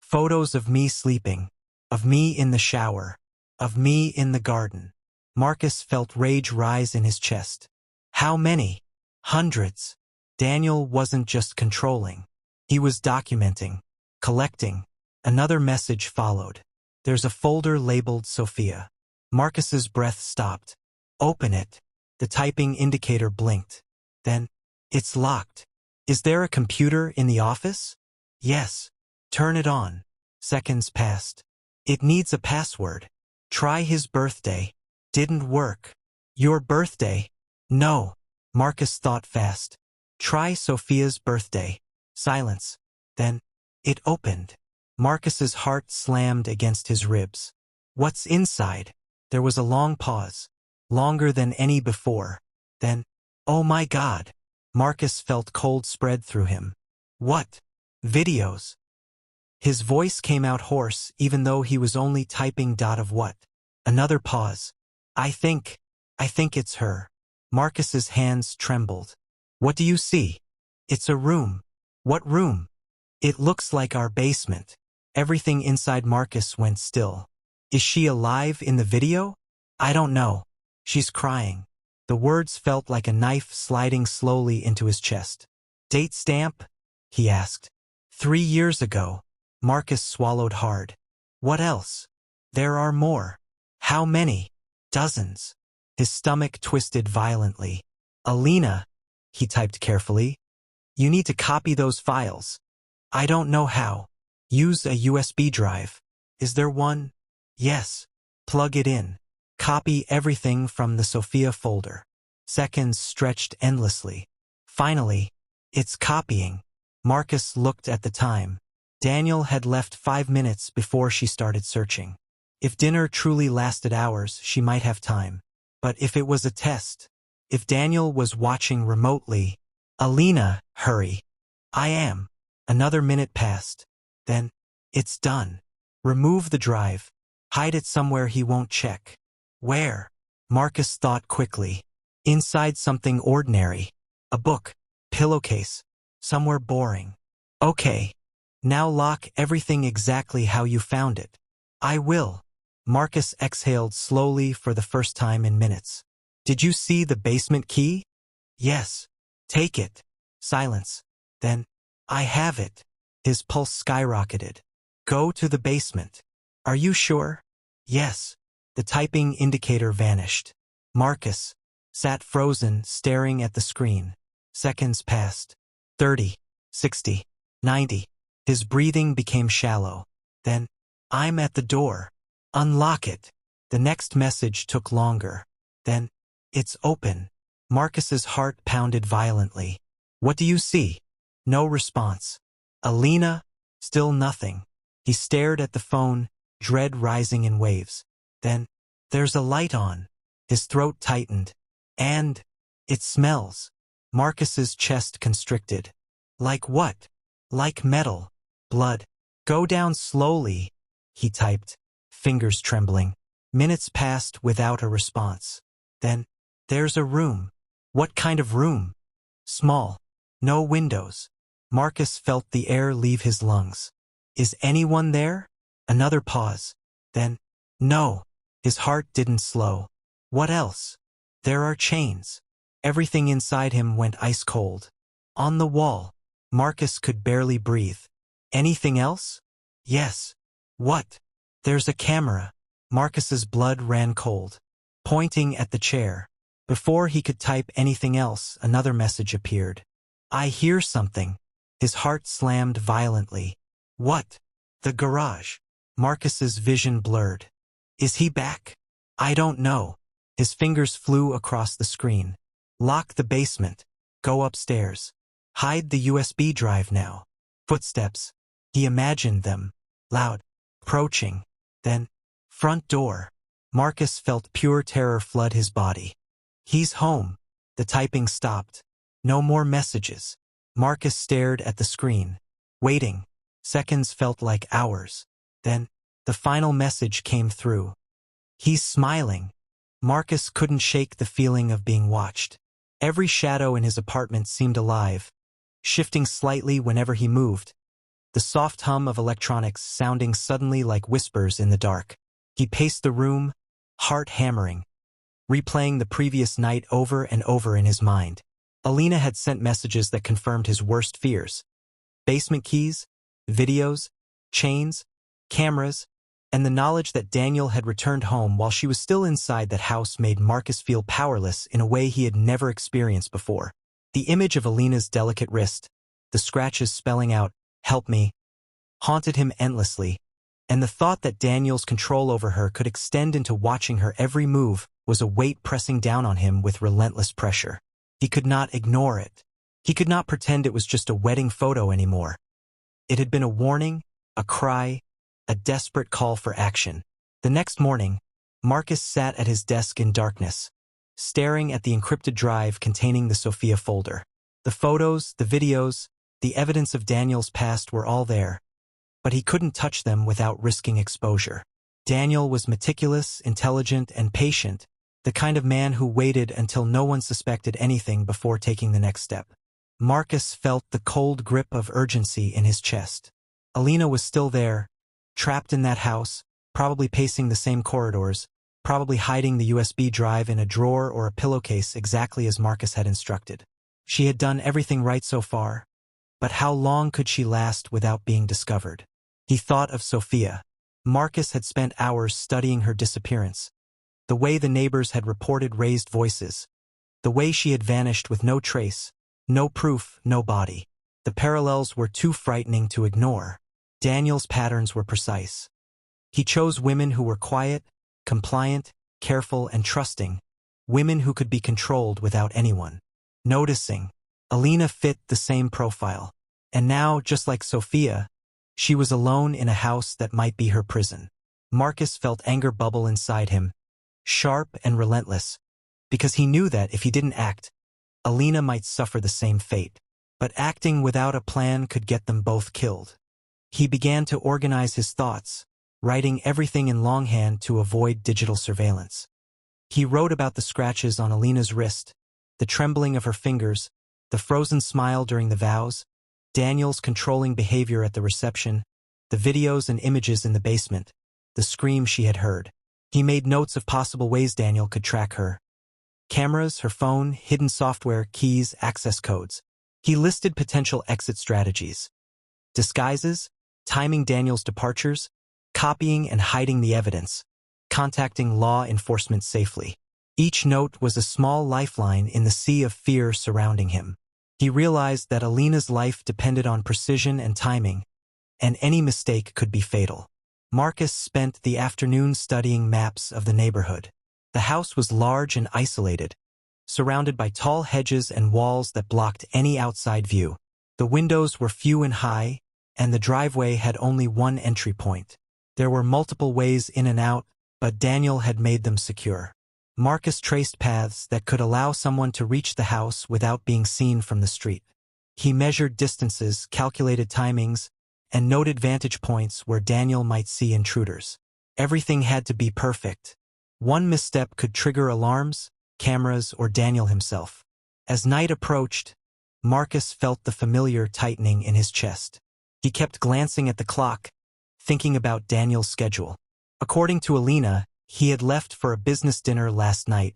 Photos of me sleeping. Of me in the shower. Of me in the garden. Marcus felt rage rise in his chest. How many? Hundreds. Daniel wasn't just controlling. He was documenting, collecting. Another message followed. There's a folder labeled Sophia. Marcus's breath stopped. Open it. The typing indicator blinked. Then, it's locked. Is there a computer in the office? Yes. Turn it on. Seconds passed. It needs a password. Try his birthday. Didn't work. Your birthday? No. Marcus thought fast. Try Sophia's birthday. Silence. Then, it opened. Marcus's heart slammed against his ribs. What's inside? There was a long pause. Longer than any before. Then, oh my God. Marcus felt cold spread through him. What? Videos. His voice came out hoarse even though he was only typing. Of what? Another pause. I think it's her. Marcus's hands trembled. What do you see? It's a room. What room? It looks like our basement. Everything inside Marcus went still. Is she alive in the video? I don't know. She's crying. The words felt like a knife sliding slowly into his chest. Date stamp? He asked. 3 years ago. Marcus swallowed hard. What else? There are more. How many? Dozens. His stomach twisted violently. Alina, he typed carefully. You need to copy those files. I don't know how. Use a USB drive. Is there one? Yes. Plug it in. Copy everything from the Sophia folder. Seconds stretched endlessly. Finally, it's copying. Marcus looked at the time. Daniel had left 5 minutes before she started searching. If dinner truly lasted hours, she might have time. But if it was a test, if Daniel was watching remotely, Alina, hurry. I am. Another minute passed. Then, it's done. Remove the drive. Hide it somewhere he won't check. Where? Marcus thought quickly. Inside something ordinary. A book. Pillowcase. Somewhere boring. Okay. Now lock everything exactly how you found it. I will. Marcus exhaled slowly for the first time in minutes. Did you see the basement key? Yes. Take it. Silence. Then, I have it. His pulse skyrocketed. Go to the basement. Are you sure? Yes. The typing indicator vanished. Marcus sat frozen, staring at the screen. Seconds passed. 30, 60, 90. His breathing became shallow. Then, I'm at the door. Unlock it. The next message took longer. Then, it's open. Marcus's heart pounded violently. What do you see? No response. Alina? Still nothing. He stared at the phone, dread rising in waves. Then, there's a light on. His throat tightened. And, it smells. Marcus's chest constricted. Like what? Like metal. Blood. Go down slowly, he typed, fingers trembling. Minutes passed without a response. Then, there's a room. What kind of room? Small. No windows. Marcus felt the air leave his lungs. Is anyone there? Another pause. Then, no. His heart didn't slow. What else? There are chains. Everything inside him went ice cold. On the wall. Marcus could barely breathe. Anything else? Yes. What? There's a camera. Marcus's blood ran cold. Pointing at the chair. Before he could type anything else, another message appeared. I hear something. His heart slammed violently. What? The garage. Marcus's vision blurred. Is he back? I don't know. His fingers flew across the screen. Lock the basement. Go upstairs. Hide the USB drive now. Footsteps. He imagined them. Loud. Approaching. Then, front door. Marcus felt pure terror flood his body. He's home. The typing stopped. No more messages. Marcus stared at the screen. Waiting. Seconds felt like hours. Then, the final message came through. He's smiling. Marcus couldn't shake the feeling of being watched. Every shadow in his apartment seemed alive, shifting slightly whenever he moved, the soft hum of electronics sounding suddenly like whispers in the dark. He paced the room, heart hammering, replaying the previous night over and over in his mind. Alina had sent messages that confirmed his worst fears. Basement keys, videos, chains, cameras, and the knowledge that Daniel had returned home while she was still inside that house made Marcus feel powerless in a way he had never experienced before. The image of Alina's delicate wrist, the scratches spelling out, "Help me," haunted him endlessly, and the thought that Daniel's control over her could extend into watching her every move was a weight pressing down on him with relentless pressure. He could not ignore it. He could not pretend it was just a wedding photo anymore. It had been a warning, a cry, a desperate call for action. The next morning, Marcus sat at his desk in darkness, staring at the encrypted drive containing the Sophia folder. The photos, the videos, the evidence of Daniel's past were all there, but he couldn't touch them without risking exposure. Daniel was meticulous, intelligent, and patient, the kind of man who waited until no one suspected anything before taking the next step. Marcus felt the cold grip of urgency in his chest. Alina was still there, trapped in that house, probably pacing the same corridors, probably hiding the USB drive in a drawer or a pillowcase exactly as Marcus had instructed. She had done everything right so far, but how long could she last without being discovered? He thought of Sophia. Marcus had spent hours studying her disappearance, the way the neighbors had reported raised voices, the way she had vanished with no trace, no proof, no body. The parallels were too frightening to ignore. Daniel's patterns were precise. He chose women who were quiet, compliant, careful, and trusting, women who could be controlled without anyone noticing. Alina fit the same profile. And now, just like Sophia, she was alone in a house that might be her prison. Marcus felt anger bubble inside him, sharp and relentless, because he knew that if he didn't act, Alina might suffer the same fate. But acting without a plan could get them both killed. He began to organize his thoughts, writing everything in longhand to avoid digital surveillance. He wrote about the scratches on Alina's wrist, the trembling of her fingers, the frozen smile during the vows, Daniel's controlling behavior at the reception, the videos and images in the basement, the scream she had heard. He made notes of possible ways Daniel could track her. Cameras, her phone, hidden software, keys, access codes. He listed potential exit strategies. Disguises, timing Daniel's departures, copying and hiding the evidence, contacting law enforcement safely. Each note was a small lifeline in the sea of fear surrounding him. He realized that Alina's life depended on precision and timing, and any mistake could be fatal. Marcus spent the afternoon studying maps of the neighborhood. The house was large and isolated, surrounded by tall hedges and walls that blocked any outside view. The windows were few and high, and the driveway had only one entry point. There were multiple ways in and out, but Daniel had made them secure. Marcus traced paths that could allow someone to reach the house without being seen from the street. He measured distances, calculated timings, and noted vantage points where Daniel might see intruders. Everything had to be perfect. One misstep could trigger alarms, cameras, or Daniel himself. As night approached, Marcus felt the familiar tightening in his chest. He kept glancing at the clock, thinking about Daniel's schedule. According to Alina, he had left for a business dinner last night,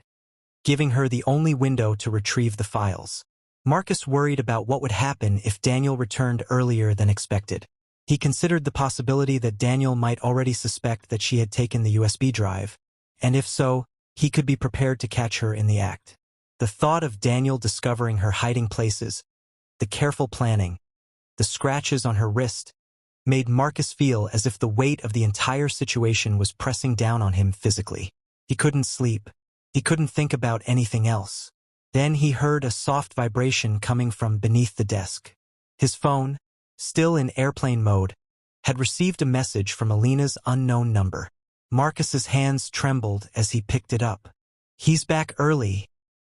giving her the only window to retrieve the files. Marcus worried about what would happen if Daniel returned earlier than expected. He considered the possibility that Daniel might already suspect that she had taken the USB drive, and if so, he could be prepared to catch her in the act. The thought of Daniel discovering her hiding places, the careful planning, the scratches on her wrist, made Marcus feel as if the weight of the entire situation was pressing down on him physically. He couldn't sleep. He couldn't think about anything else. Then he heard a soft vibration coming from beneath the desk. His phone, still in airplane mode, had received a message from Alina's unknown number. Marcus's hands trembled as he picked it up. "He's back early,"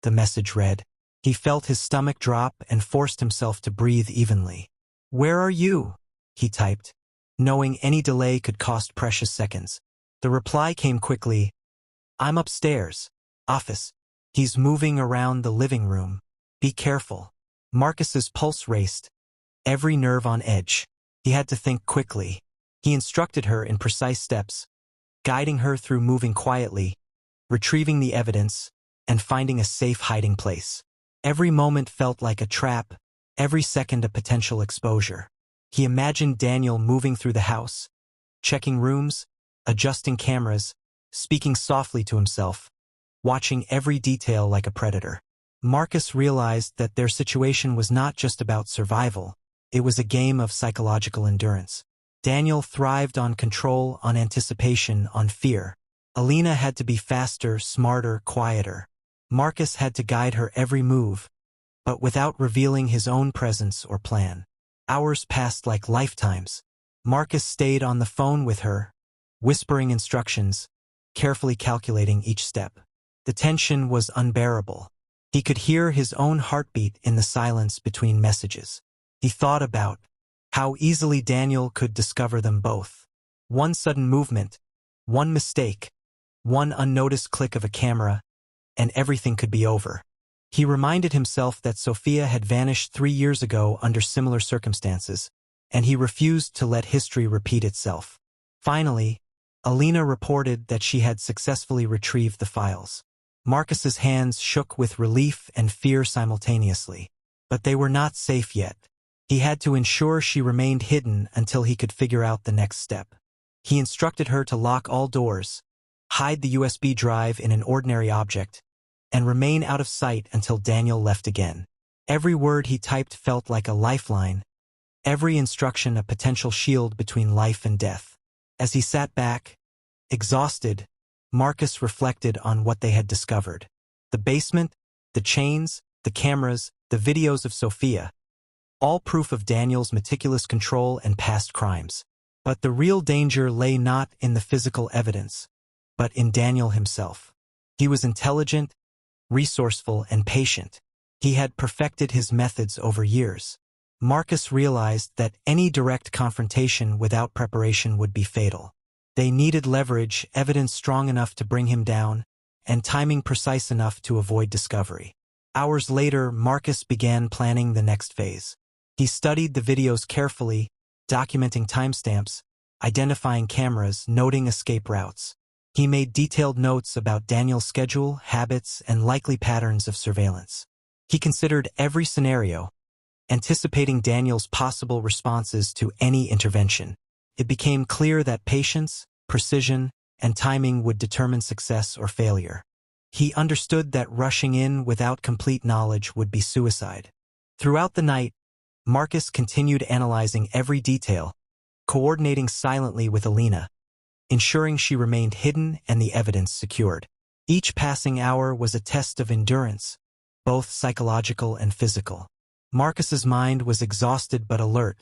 the message read. He felt his stomach drop and forced himself to breathe evenly. "Where are you?" he typed, knowing any delay could cost precious seconds. The reply came quickly. "I'm upstairs. Office. He's moving around the living room. Be careful." Marcus's pulse raced, every nerve on edge. He had to think quickly. He instructed her in precise steps, guiding her through moving quietly, retrieving the evidence, and finding a safe hiding place. Every moment felt like a trap, every second a potential exposure. He imagined Daniel moving through the house, checking rooms, adjusting cameras, speaking softly to himself, watching every detail like a predator. Marcus realized that their situation was not just about survival, it was a game of psychological endurance. Daniel thrived on control, on anticipation, on fear. Alina had to be faster, smarter, quieter. Marcus had to guide her every move, but without revealing his own presence or plan. Hours passed like lifetimes. Marcus stayed on the phone with her, whispering instructions, carefully calculating each step. The tension was unbearable. He could hear his own heartbeat in the silence between messages. He thought about how easily Daniel could discover them both. One sudden movement, one mistake, one unnoticed click of a camera, and everything could be over. He reminded himself that Sophia had vanished 3 years ago under similar circumstances, and he refused to let history repeat itself. Finally, Alina reported that she had successfully retrieved the files. Marcus's hands shook with relief and fear simultaneously. But they were not safe yet. He had to ensure she remained hidden until he could figure out the next step. He instructed her to lock all doors, hide the USB drive in an ordinary object, and remain out of sight until Daniel left again. Every word he typed felt like a lifeline, every instruction a potential shield between life and death. As he sat back, exhausted, Marcus reflected on what they had discovered. The basement, the chains, the cameras, the videos of Sophia, all proof of Daniel's meticulous control and past crimes. But the real danger lay not in the physical evidence, but in Daniel himself. He was intelligent, resourceful, and patient. He had perfected his methods over years. Marcus realized that any direct confrontation without preparation would be fatal. They needed leverage, evidence strong enough to bring him down, and timing precise enough to avoid discovery. Hours later, Marcus began planning the next phase. He studied the videos carefully, documenting timestamps, identifying cameras, noting escape routes. He made detailed notes about Daniel's schedule, habits, and likely patterns of surveillance. He considered every scenario, anticipating Daniel's possible responses to any intervention. It became clear that patience, precision, and timing would determine success or failure. He understood that rushing in without complete knowledge would be suicide. Throughout the night, Marcus continued analyzing every detail, coordinating silently with Alina, ensuring she remained hidden and the evidence secured. Each passing hour was a test of endurance, both psychological and physical. Marcus's mind was exhausted but alert,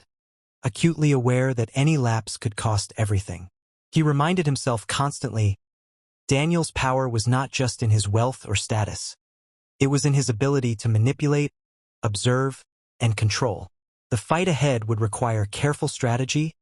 acutely aware that any lapse could cost everything. He reminded himself constantly, Daniel's power was not just in his wealth or status. It was in his ability to manipulate, observe, and control. The fight ahead would require careful strategy,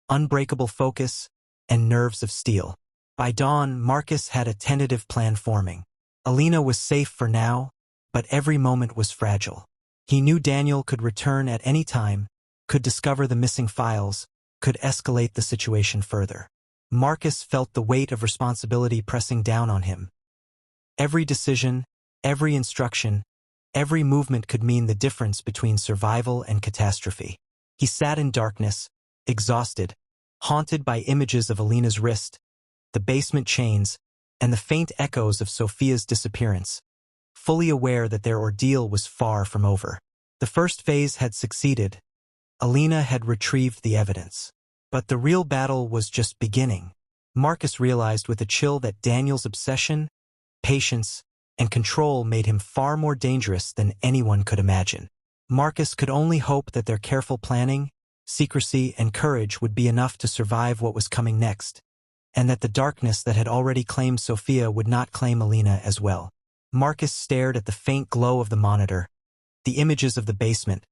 unbreakable focus, and nerves of steel. By dawn, Marcus had a tentative plan forming. Alina was safe for now, but every moment was fragile. He knew Daniel could return at any time, could discover the missing files, could escalate the situation further. Marcus felt the weight of responsibility pressing down on him. Every decision, every instruction, every movement could mean the difference between survival and catastrophe. He sat in darkness, exhausted, haunted by images of Alina's wrist, the basement chains, and the faint echoes of Sophia's disappearance, fully aware that their ordeal was far from over. The first phase had succeeded. Alina had retrieved the evidence. But the real battle was just beginning. Marcus realized with a chill that Daniel's obsession, patience, and control made him far more dangerous than anyone could imagine. Marcus could only hope that their careful planning, secrecy, and courage would be enough to survive what was coming next, and that the darkness that had already claimed Sophia would not claim Alina as well. Marcus stared at the faint glow of the monitor, the images of the basement,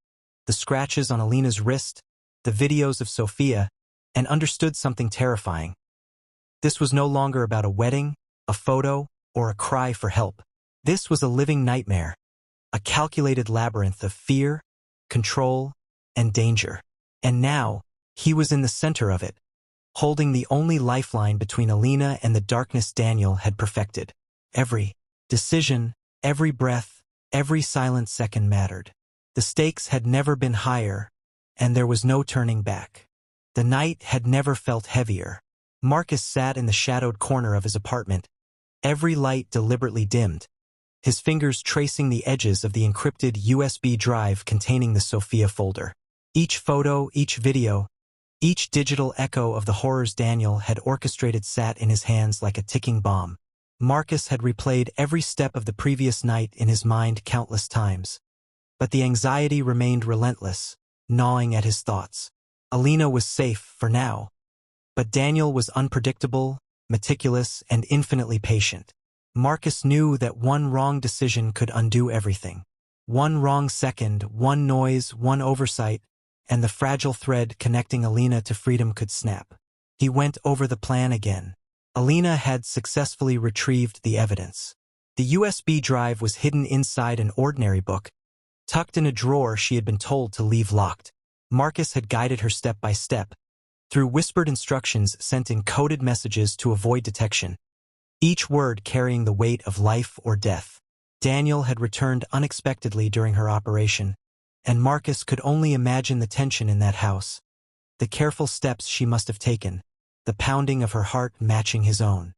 the scratches on Alina's wrist, the videos of Sophia, and understood something terrifying. This was no longer about a wedding, a photo, or a cry for help. This was a living nightmare, a calculated labyrinth of fear, control, and danger. And now, he was in the center of it, holding the only lifeline between Alina and the darkness Daniel had perfected. Every decision, every breath, every silent second mattered. The stakes had never been higher, and there was no turning back. The night had never felt heavier. Marcus sat in the shadowed corner of his apartment, every light deliberately dimmed, his fingers tracing the edges of the encrypted USB drive containing the Sophia folder. Each photo, each video, each digital echo of the horrors Daniel had orchestrated sat in his hands like a ticking bomb. Marcus had replayed every step of the previous night in his mind countless times. But the anxiety remained relentless, gnawing at his thoughts. Alina was safe for now, but Daniel was unpredictable, meticulous, and infinitely patient. Marcus knew that one wrong decision could undo everything. One wrong second, one noise, one oversight, and the fragile thread connecting Alina to freedom could snap. He went over the plan again. Alina had successfully retrieved the evidence. The USB drive was hidden inside an ordinary book, tucked in a drawer she had been told to leave locked. Marcus had guided her step by step, through whispered instructions sent in coded messages to avoid detection, each word carrying the weight of life or death. Daniel had returned unexpectedly during her operation, and Marcus could only imagine the tension in that house, the careful steps she must have taken, the pounding of her heart matching his own.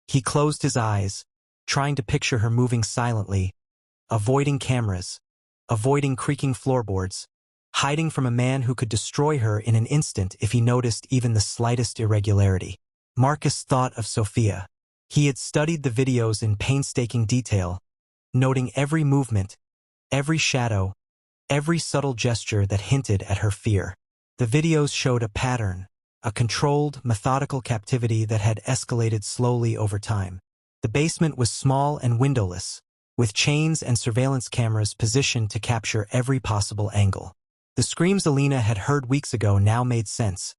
He closed his eyes, trying to picture her moving silently, avoiding cameras, avoiding creaking floorboards, hiding from a man who could destroy her in an instant if he noticed even the slightest irregularity. Marcus thought of Sophia. He had studied the videos in painstaking detail, noting every movement, every shadow, every subtle gesture that hinted at her fear. The videos showed a pattern, a controlled, methodical captivity that had escalated slowly over time. The basement was small and windowless, with chains and surveillance cameras positioned to capture every possible angle. The screams Alina had heard weeks ago now made sense,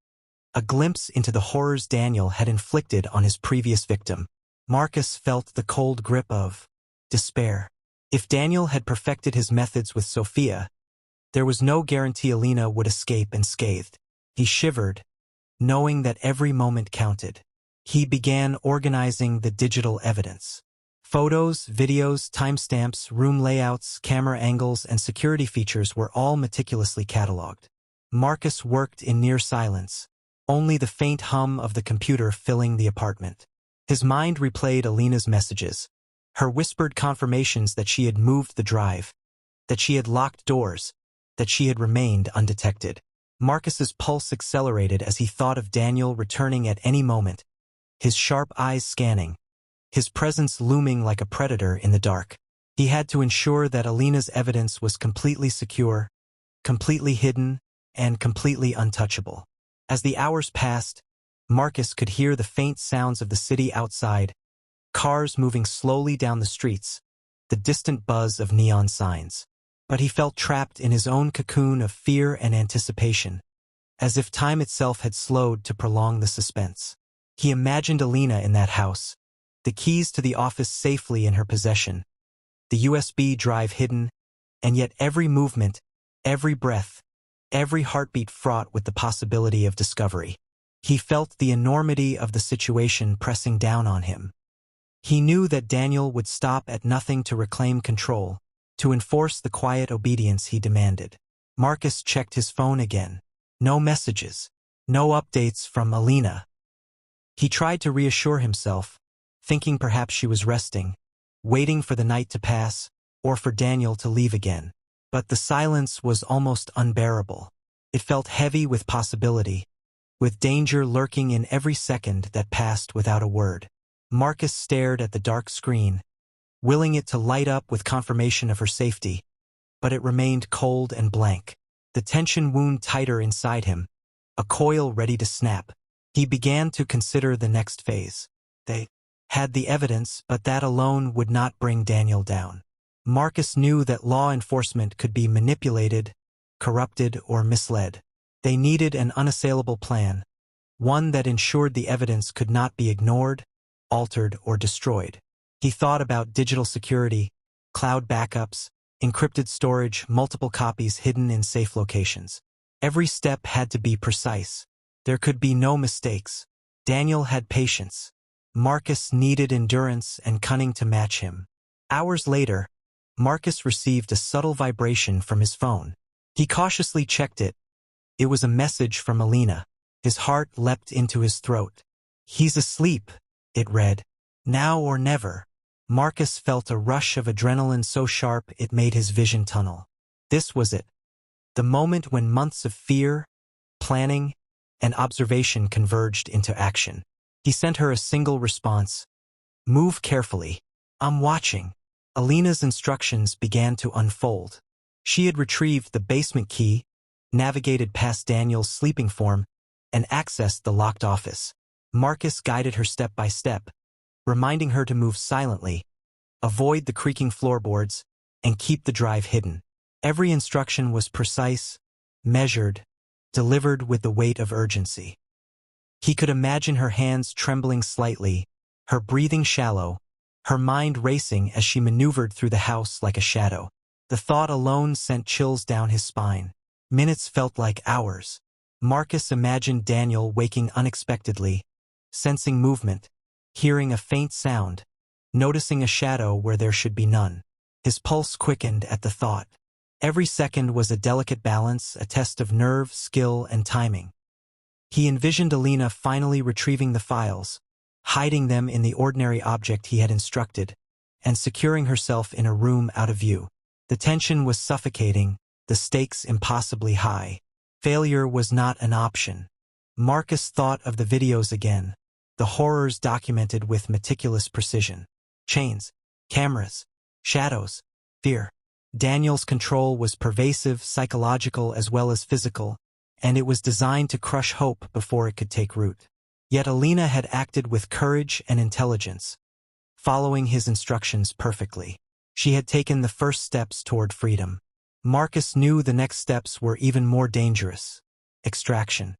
a glimpse into the horrors Daniel had inflicted on his previous victim. Marcus felt the cold grip of despair. If Daniel had perfected his methods with Sophia, there was no guarantee Alina would escape unscathed. He shivered, knowing that every moment counted. He began organizing the digital evidence. Photos, videos, timestamps, room layouts, camera angles, and security features were all meticulously cataloged. Marcus worked in near silence, only the faint hum of the computer filling the apartment. His mind replayed Alina's messages, her whispered confirmations that she had moved the drive, that she had locked doors, that she had remained undetected. Marcus's pulse accelerated as he thought of Daniel returning at any moment, his sharp eyes scanning, his presence looming like a predator in the dark. He had to ensure that Alina's evidence was completely secure, completely hidden, and completely untouchable. As the hours passed, Marcus could hear the faint sounds of the city outside, cars moving slowly down the streets, the distant buzz of neon signs. But he felt trapped in his own cocoon of fear and anticipation, as if time itself had slowed to prolong the suspense. He imagined Alina in that house, the keys to the office safely in her possession, the USB drive hidden, and yet every movement, every breath, every heartbeat fraught with the possibility of discovery. He felt the enormity of the situation pressing down on him. He knew that Daniel would stop at nothing to reclaim control, to enforce the quiet obedience he demanded. Marcus checked his phone again. No messages, no updates from Alina. He tried to reassure himself, thinking perhaps she was resting, waiting for the night to pass, or for Daniel to leave again. But the silence was almost unbearable. It felt heavy with possibility, with danger lurking in every second that passed without a word. Marcus stared at the dark screen, willing it to light up with confirmation of her safety, but it remained cold and blank. The tension wound tighter inside him, a coil ready to snap. He began to consider the next phase. They had the evidence, but that alone would not bring Daniel down. Marcus knew that law enforcement could be manipulated, corrupted, or misled. They needed an unassailable plan, one that ensured the evidence could not be ignored, altered, or destroyed. He thought about digital security, cloud backups, encrypted storage, multiple copies hidden in safe locations. Every step had to be precise. There could be no mistakes. Daniel had patience. Marcus needed endurance and cunning to match him. Hours later, Marcus received a subtle vibration from his phone. He cautiously checked it. It was a message from Alina. His heart leapt into his throat. "He's asleep," it read. "Now or never." Marcus felt a rush of adrenaline so sharp it made his vision tunnel. This was it. The moment when months of fear, planning, and observation converged into action. He sent her a single response. "Move carefully. I'm watching." Alina's instructions began to unfold. She had retrieved the basement key, navigated past Daniel's sleeping form, and accessed the locked office. Marcus guided her step by step, reminding her to move silently, avoid the creaking floorboards, and keep the drive hidden. Every instruction was precise, measured, delivered with the weight of urgency. He could imagine her hands trembling slightly, her breathing shallow, her mind racing as she maneuvered through the house like a shadow. The thought alone sent chills down his spine. Minutes felt like hours. Marcus imagined Daniel waking unexpectedly, sensing movement, hearing a faint sound, noticing a shadow where there should be none. His pulse quickened at the thought. Every second was a delicate balance, a test of nerve, skill, and timing. He envisioned Alina finally retrieving the files, hiding them in the ordinary object he had instructed, and securing herself in a room out of view. The tension was suffocating, the stakes impossibly high. Failure was not an option. Marcus thought of the videos again, the horrors documented with meticulous precision. Chains, cameras, shadows, fear. Daniel's control was pervasive, psychological as well as physical, and it was designed to crush hope before it could take root. Yet Alina had acted with courage and intelligence, following his instructions perfectly. She had taken the first steps toward freedom. Marcus knew the next steps were even more dangerous. Extraction.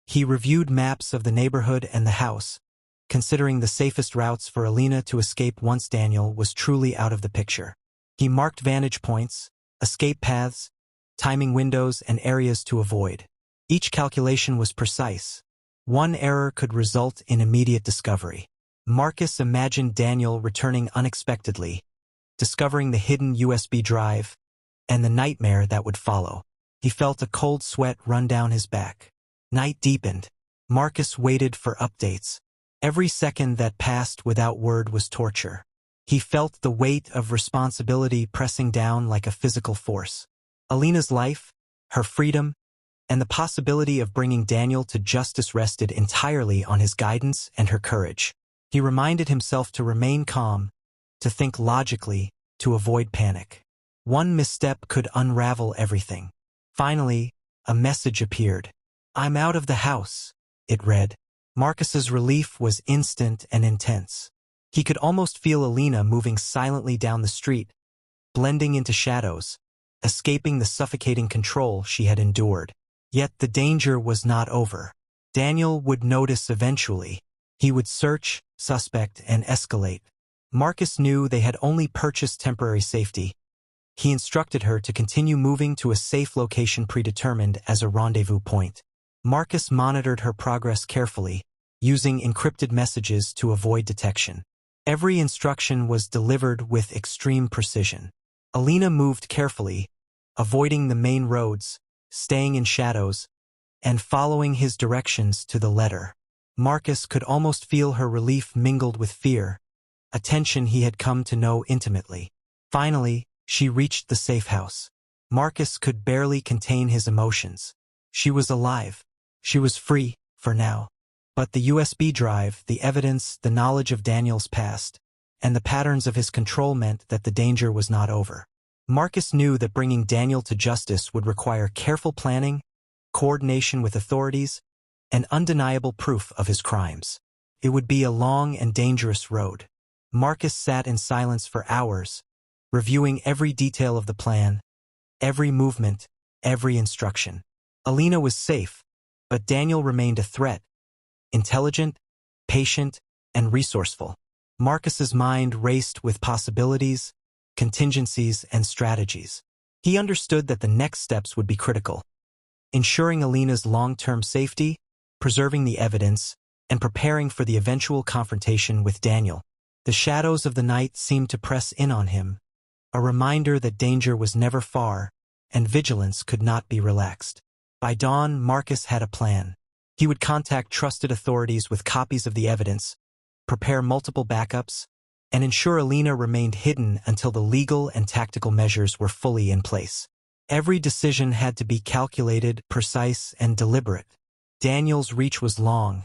He reviewed maps of the neighborhood and the house, considering the safest routes for Alina to escape once Daniel was truly out of the picture. He marked vantage points, escape paths, timing windows, and areas to avoid. Each calculation was precise. One error could result in immediate discovery. Marcus imagined Daniel returning unexpectedly, discovering the hidden USB drive, and the nightmare that would follow. He felt a cold sweat run down his back. Night deepened. Marcus waited for updates. Every second that passed without word was torture. He felt the weight of responsibility pressing down like a physical force. Alina's life, her freedom, and the possibility of bringing Daniel to justice rested entirely on his guidance and her courage. He reminded himself to remain calm, to think logically, to avoid panic. One misstep could unravel everything. Finally, a message appeared. "I'm out of the house," it read. Marcus's relief was instant and intense. He could almost feel Alina moving silently down the street, blending into shadows, escaping the suffocating control she had endured. Yet the danger was not over. Daniel would notice eventually. He would search, suspect, and escalate. Marcus knew they had only purchased temporary safety. He instructed her to continue moving to a safe location predetermined as a rendezvous point. Marcus monitored her progress carefully, using encrypted messages to avoid detection. Every instruction was delivered with extreme precision. Alina moved carefully, avoiding the main roads, staying in shadows, and following his directions to the letter. Marcus could almost feel her relief mingled with fear, a tension he had come to know intimately. Finally, she reached the safe house. Marcus could barely contain his emotions. She was alive. She was free, for now. But the USB drive, the evidence, the knowledge of Daniel's past, and the patterns of his control meant that the danger was not over. Marcus knew that bringing Daniel to justice would require careful planning, coordination with authorities, and undeniable proof of his crimes. It would be a long and dangerous road. Marcus sat in silence for hours, reviewing every detail of the plan, every movement, every instruction. Alina was safe, but Daniel remained a threat. Intelligent, patient, and resourceful. Marcus's mind raced with possibilities, contingencies, and strategies. He understood that the next steps would be critical. Ensuring Alina's long-term safety, preserving the evidence, and preparing for the eventual confrontation with Daniel. The shadows of the night seemed to press in on him, a reminder that danger was never far, and vigilance could not be relaxed. By dawn, Marcus had a plan. He would contact trusted authorities with copies of the evidence, prepare multiple backups, and ensure Alina remained hidden until the legal and tactical measures were fully in place. Every decision had to be calculated, precise, and deliberate. Daniel's reach was long,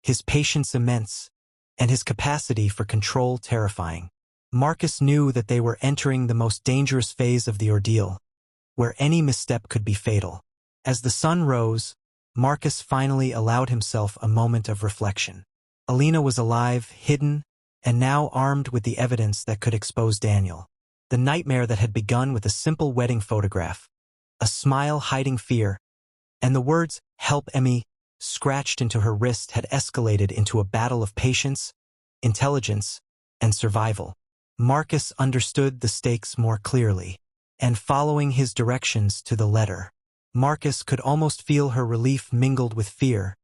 his patience immense, and his capacity for control terrifying. Marcus knew that they were entering the most dangerous phase of the ordeal, where any misstep could be fatal. As the sun rose, Marcus finally allowed himself a moment of reflection. Alina was alive, hidden, and now armed with the evidence that could expose Daniel. The nightmare that had begun with a simple wedding photograph, a smile hiding fear, and the words, "Help Emmy," scratched into her wrist had escalated into a battle of patience, intelligence, and survival. Marcus understood the stakes more clearly, and following his directions to the letter, Marcus could almost feel her relief mingled with fear,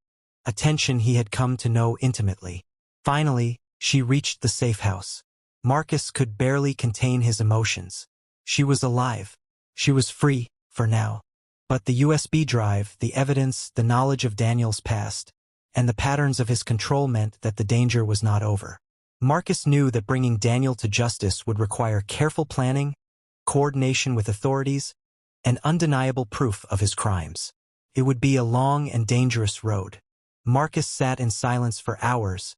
a tension he had come to know intimately. Finally, she reached the safe house. Marcus could barely contain his emotions. She was alive. She was free, for now. But the USB drive, the evidence, the knowledge of Daniel's past, and the patterns of his control meant that the danger was not over. Marcus knew that bringing Daniel to justice would require careful planning, coordination with authorities, and undeniable proof of his crimes. It would be a long and dangerous road. Marcus sat in silence for hours,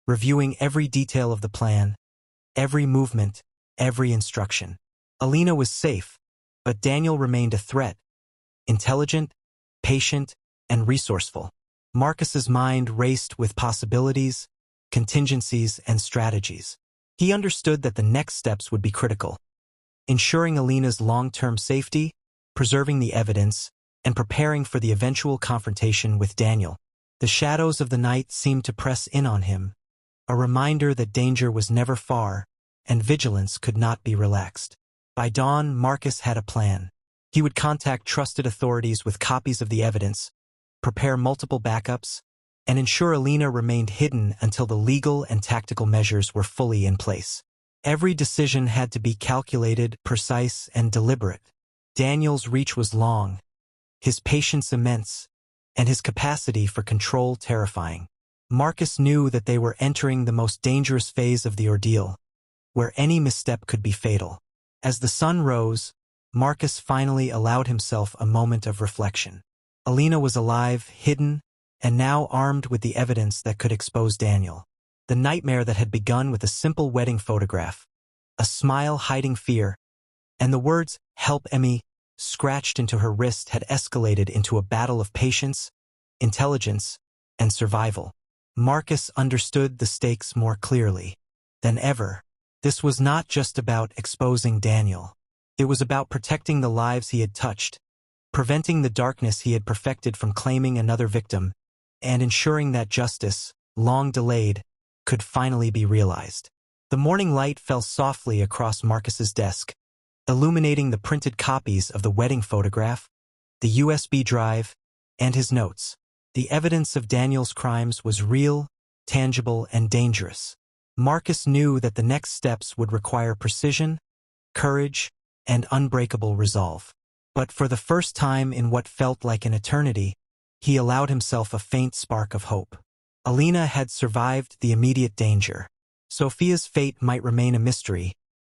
reviewing every detail of the plan, every movement, every instruction. Alina was safe, but Daniel remained a threat. Intelligent, patient, and resourceful. Marcus's mind raced with possibilities, contingencies, and strategies. He understood that the next steps would be critical. Ensuring Alina's long-term safety, preserving the evidence, and preparing for the eventual confrontation with Daniel. The shadows of the night seemed to press in on him, a reminder that danger was never far, and vigilance could not be relaxed. By dawn, Marcus had a plan. He would contact trusted authorities with copies of the evidence, prepare multiple backups, and ensure Alina remained hidden until the legal and tactical measures were fully in place. Every decision had to be calculated, precise, and deliberate. Daniel's reach was long, his patience immense, and his capacity for control terrifying. Marcus knew that they were entering the most dangerous phase of the ordeal, where any misstep could be fatal. As the sun rose, Marcus finally allowed himself a moment of reflection. Alina was alive, hidden, and now armed with the evidence that could expose Daniel. The nightmare that had begun with a simple wedding photograph, a smile hiding fear, and the words, "Help Emmy," scratched into her wrist had escalated into a battle of patience, intelligence, and survival. Marcus understood the stakes more clearly than ever. This was not just about exposing Daniel. It was about protecting the lives he had touched, preventing the darkness he had perfected from claiming another victim, and ensuring that justice, long delayed, could finally be realized. The morning light fell softly across Marcus's desk, illuminating the printed copies of the wedding photograph, the USB drive, and his notes. The evidence of Daniel's crimes was real, tangible, and dangerous. Marcus knew that the next steps would require precision, courage, and unbreakable resolve. But for the first time in what felt like an eternity, he allowed himself a faint spark of hope. Alina had survived the immediate danger. Sophia's fate might remain a mystery,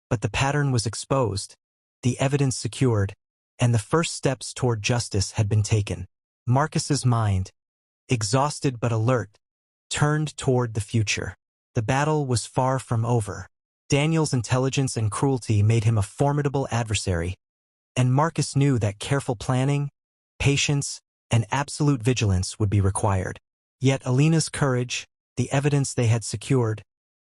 but the pattern was exposed, the evidence secured, and the first steps toward justice had been taken. Marcus's mind, exhausted but alert, turned toward the future. The battle was far from over. Daniel's intelligence and cruelty made him a formidable adversary, and Marcus knew that careful planning, patience, and absolute vigilance would be required. Yet Alina's courage, the evidence they had secured,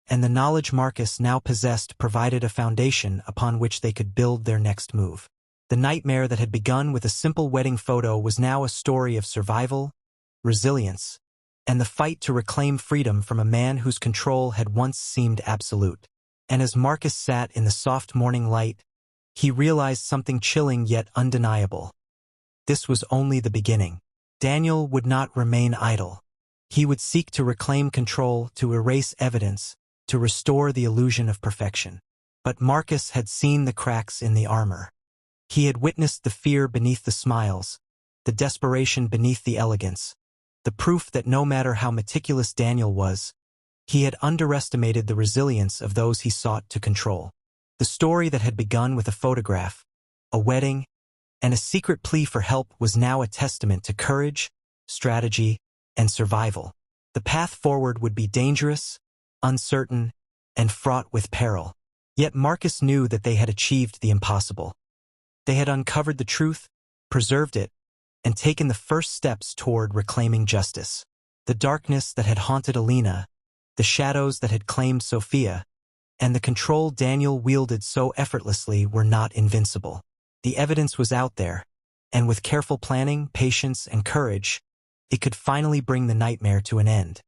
and the knowledge Marcus now possessed provided a foundation upon which they could build their next move. The nightmare that had begun with a simple wedding photo was now a story of survival, resilience, and the fight to reclaim freedom from a man whose control had once seemed absolute. And as Marcus sat in the soft morning light, he realized something chilling yet undeniable. This was only the beginning. Daniel would not remain idle. He would seek to reclaim control, to erase evidence, to restore the illusion of perfection. But Marcus had seen the cracks in the armor. He had witnessed the fear beneath the smiles, the desperation beneath the elegance, the proof that no matter how meticulous Daniel was, he had underestimated the resilience of those he sought to control. The story that had begun with a photograph, a wedding, and a secret plea for help was now a testament to courage, strategy, and survival. The path forward would be dangerous, uncertain, and fraught with peril. Yet Marcus knew that they had achieved the impossible. They had uncovered the truth, preserved it, and taken the first steps toward reclaiming justice. The darkness that had haunted Alina, the shadows that had claimed Sophia, and the control Daniel wielded so effortlessly were not invincible. The evidence was out there, and with careful planning, patience, and courage, it could finally bring the nightmare to an end.